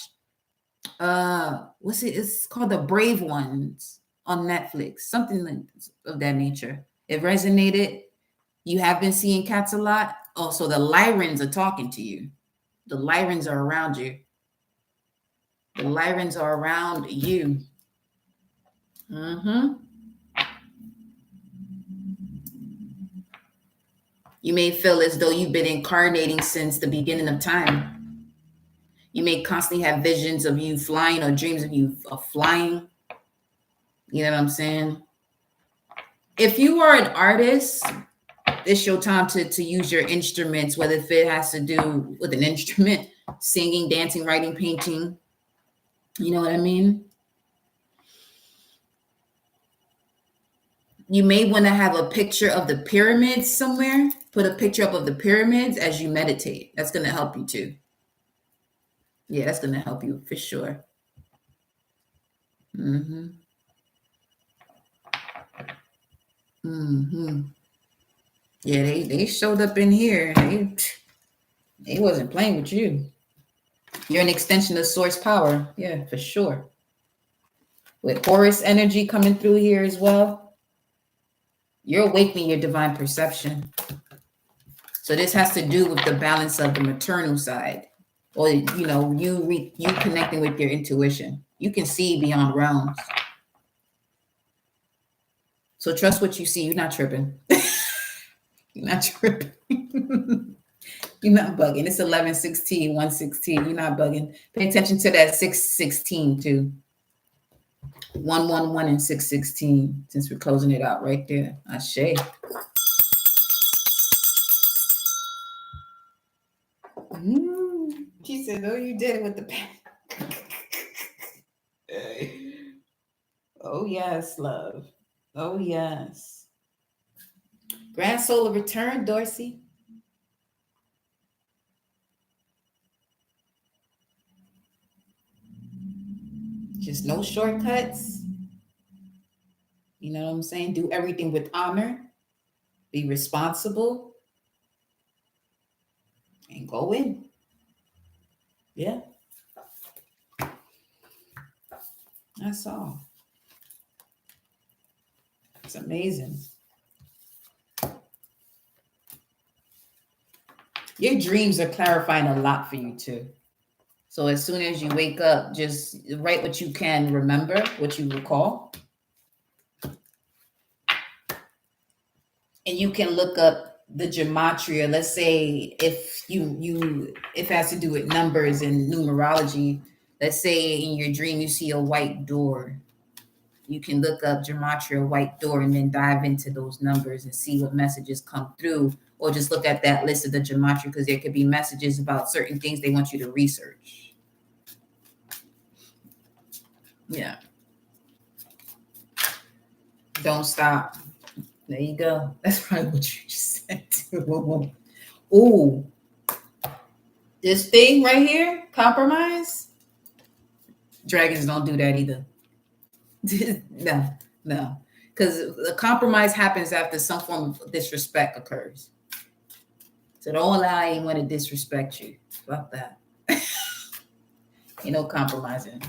What's it? It's called The Brave Ones on Netflix. Something of that nature. It resonated. You have been seeing cats a lot. Oh, so the Lyrans are talking to you. The Lyrans are around you. The Lyrans are around you. You may feel as though you've been incarnating since the beginning of time. You may constantly have visions of you flying or dreams of you flying. You know what I'm saying? If you are an artist, It's your time to use your instruments, whether if it has to do with an instrument, singing, dancing, writing, painting. You know what I mean? You may want to have a picture of the pyramids somewhere. Put a picture up of the pyramids as you meditate. That's going to help you too. Yeah, that's going to help you for sure. Mm-hmm. Mm-hmm. Yeah, they showed up in here. They wasn't playing with you. You're an extension of source power. Yeah, for sure. With Horus energy coming through here as well, you're awakening your divine perception. So this has to do with the balance of the maternal side, or you connecting with your intuition. You can see beyond realms. So trust what you see. You're not tripping. You're not tripping. You're not bugging. It's 11:16, 1:16. You're not bugging. Pay attention to that 6:16 too. 111 and 6:16. Since we're closing it out right there. Ashe. She said, "Oh, you did it with the pen." Oh yes, love. Oh yes. Grand solar return, Dorsey. Just no shortcuts. You know what I'm saying? Do everything with honor. Be responsible. And go in. Yeah. That's all. It's amazing. Your dreams are clarifying a lot for you too. So as soon as you wake up, just write what you can remember, what you recall. And you can look up the gematria. Let's say if if it has to do with numbers and numerology, let's say in your dream you see a white door. You can look up gematria white door and then dive into those numbers and see what messages come through, or just look at that list of the gematria, because there could be messages about certain things they want you to research. Yeah. Don't stop. There you go. That's probably what you just said too. Ooh. This thing right here, compromise. Dragons don't do that either. No. Because the compromise happens after some form of disrespect occurs. So don't allow anyone to disrespect you. Fuck that. Ain't no compromising.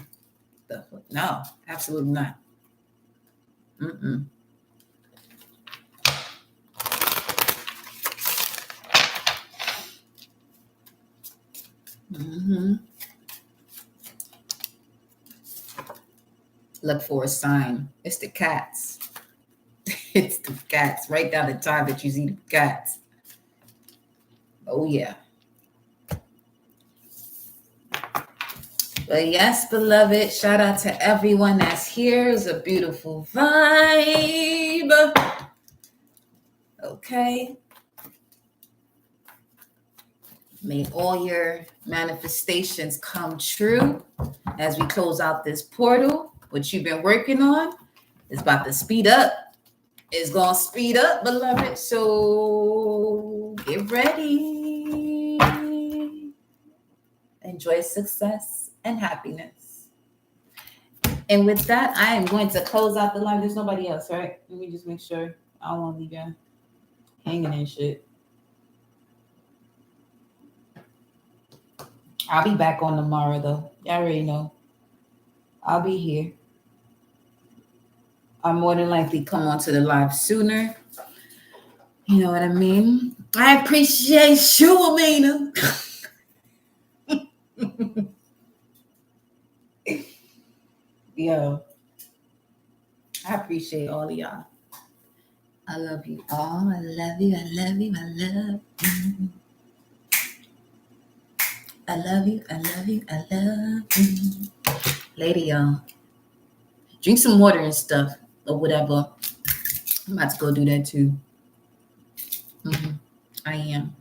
No, absolutely not. Mm-mm. Mm-hmm. Look for a sign. It's the cats. It's the cats. Write down the time that you see the cats. Oh, yeah. But yes, beloved, shout out to everyone that's here. It's a beautiful vibe. Okay. May all your manifestations come true as we close out this portal. What you've been working on is about to speed up. It's going to speed up, beloved. So get ready. Enjoy success and happiness. And with that, I am going to close out the live. There's nobody else, right? Let me just make sure. I don't want to leave you hanging and shit. I'll be back on tomorrow, though. Y'all already know. I'll be here. I'll more than likely come onto the live sooner. You know what I mean? I appreciate you, Amina. Yo, I appreciate all of y'all. I love you all. I love you. I love you. I love you. I love you. I love you. I love you. Later, y'all. Drink some water and stuff or whatever. I'm about to go do that too. Mhm. I am.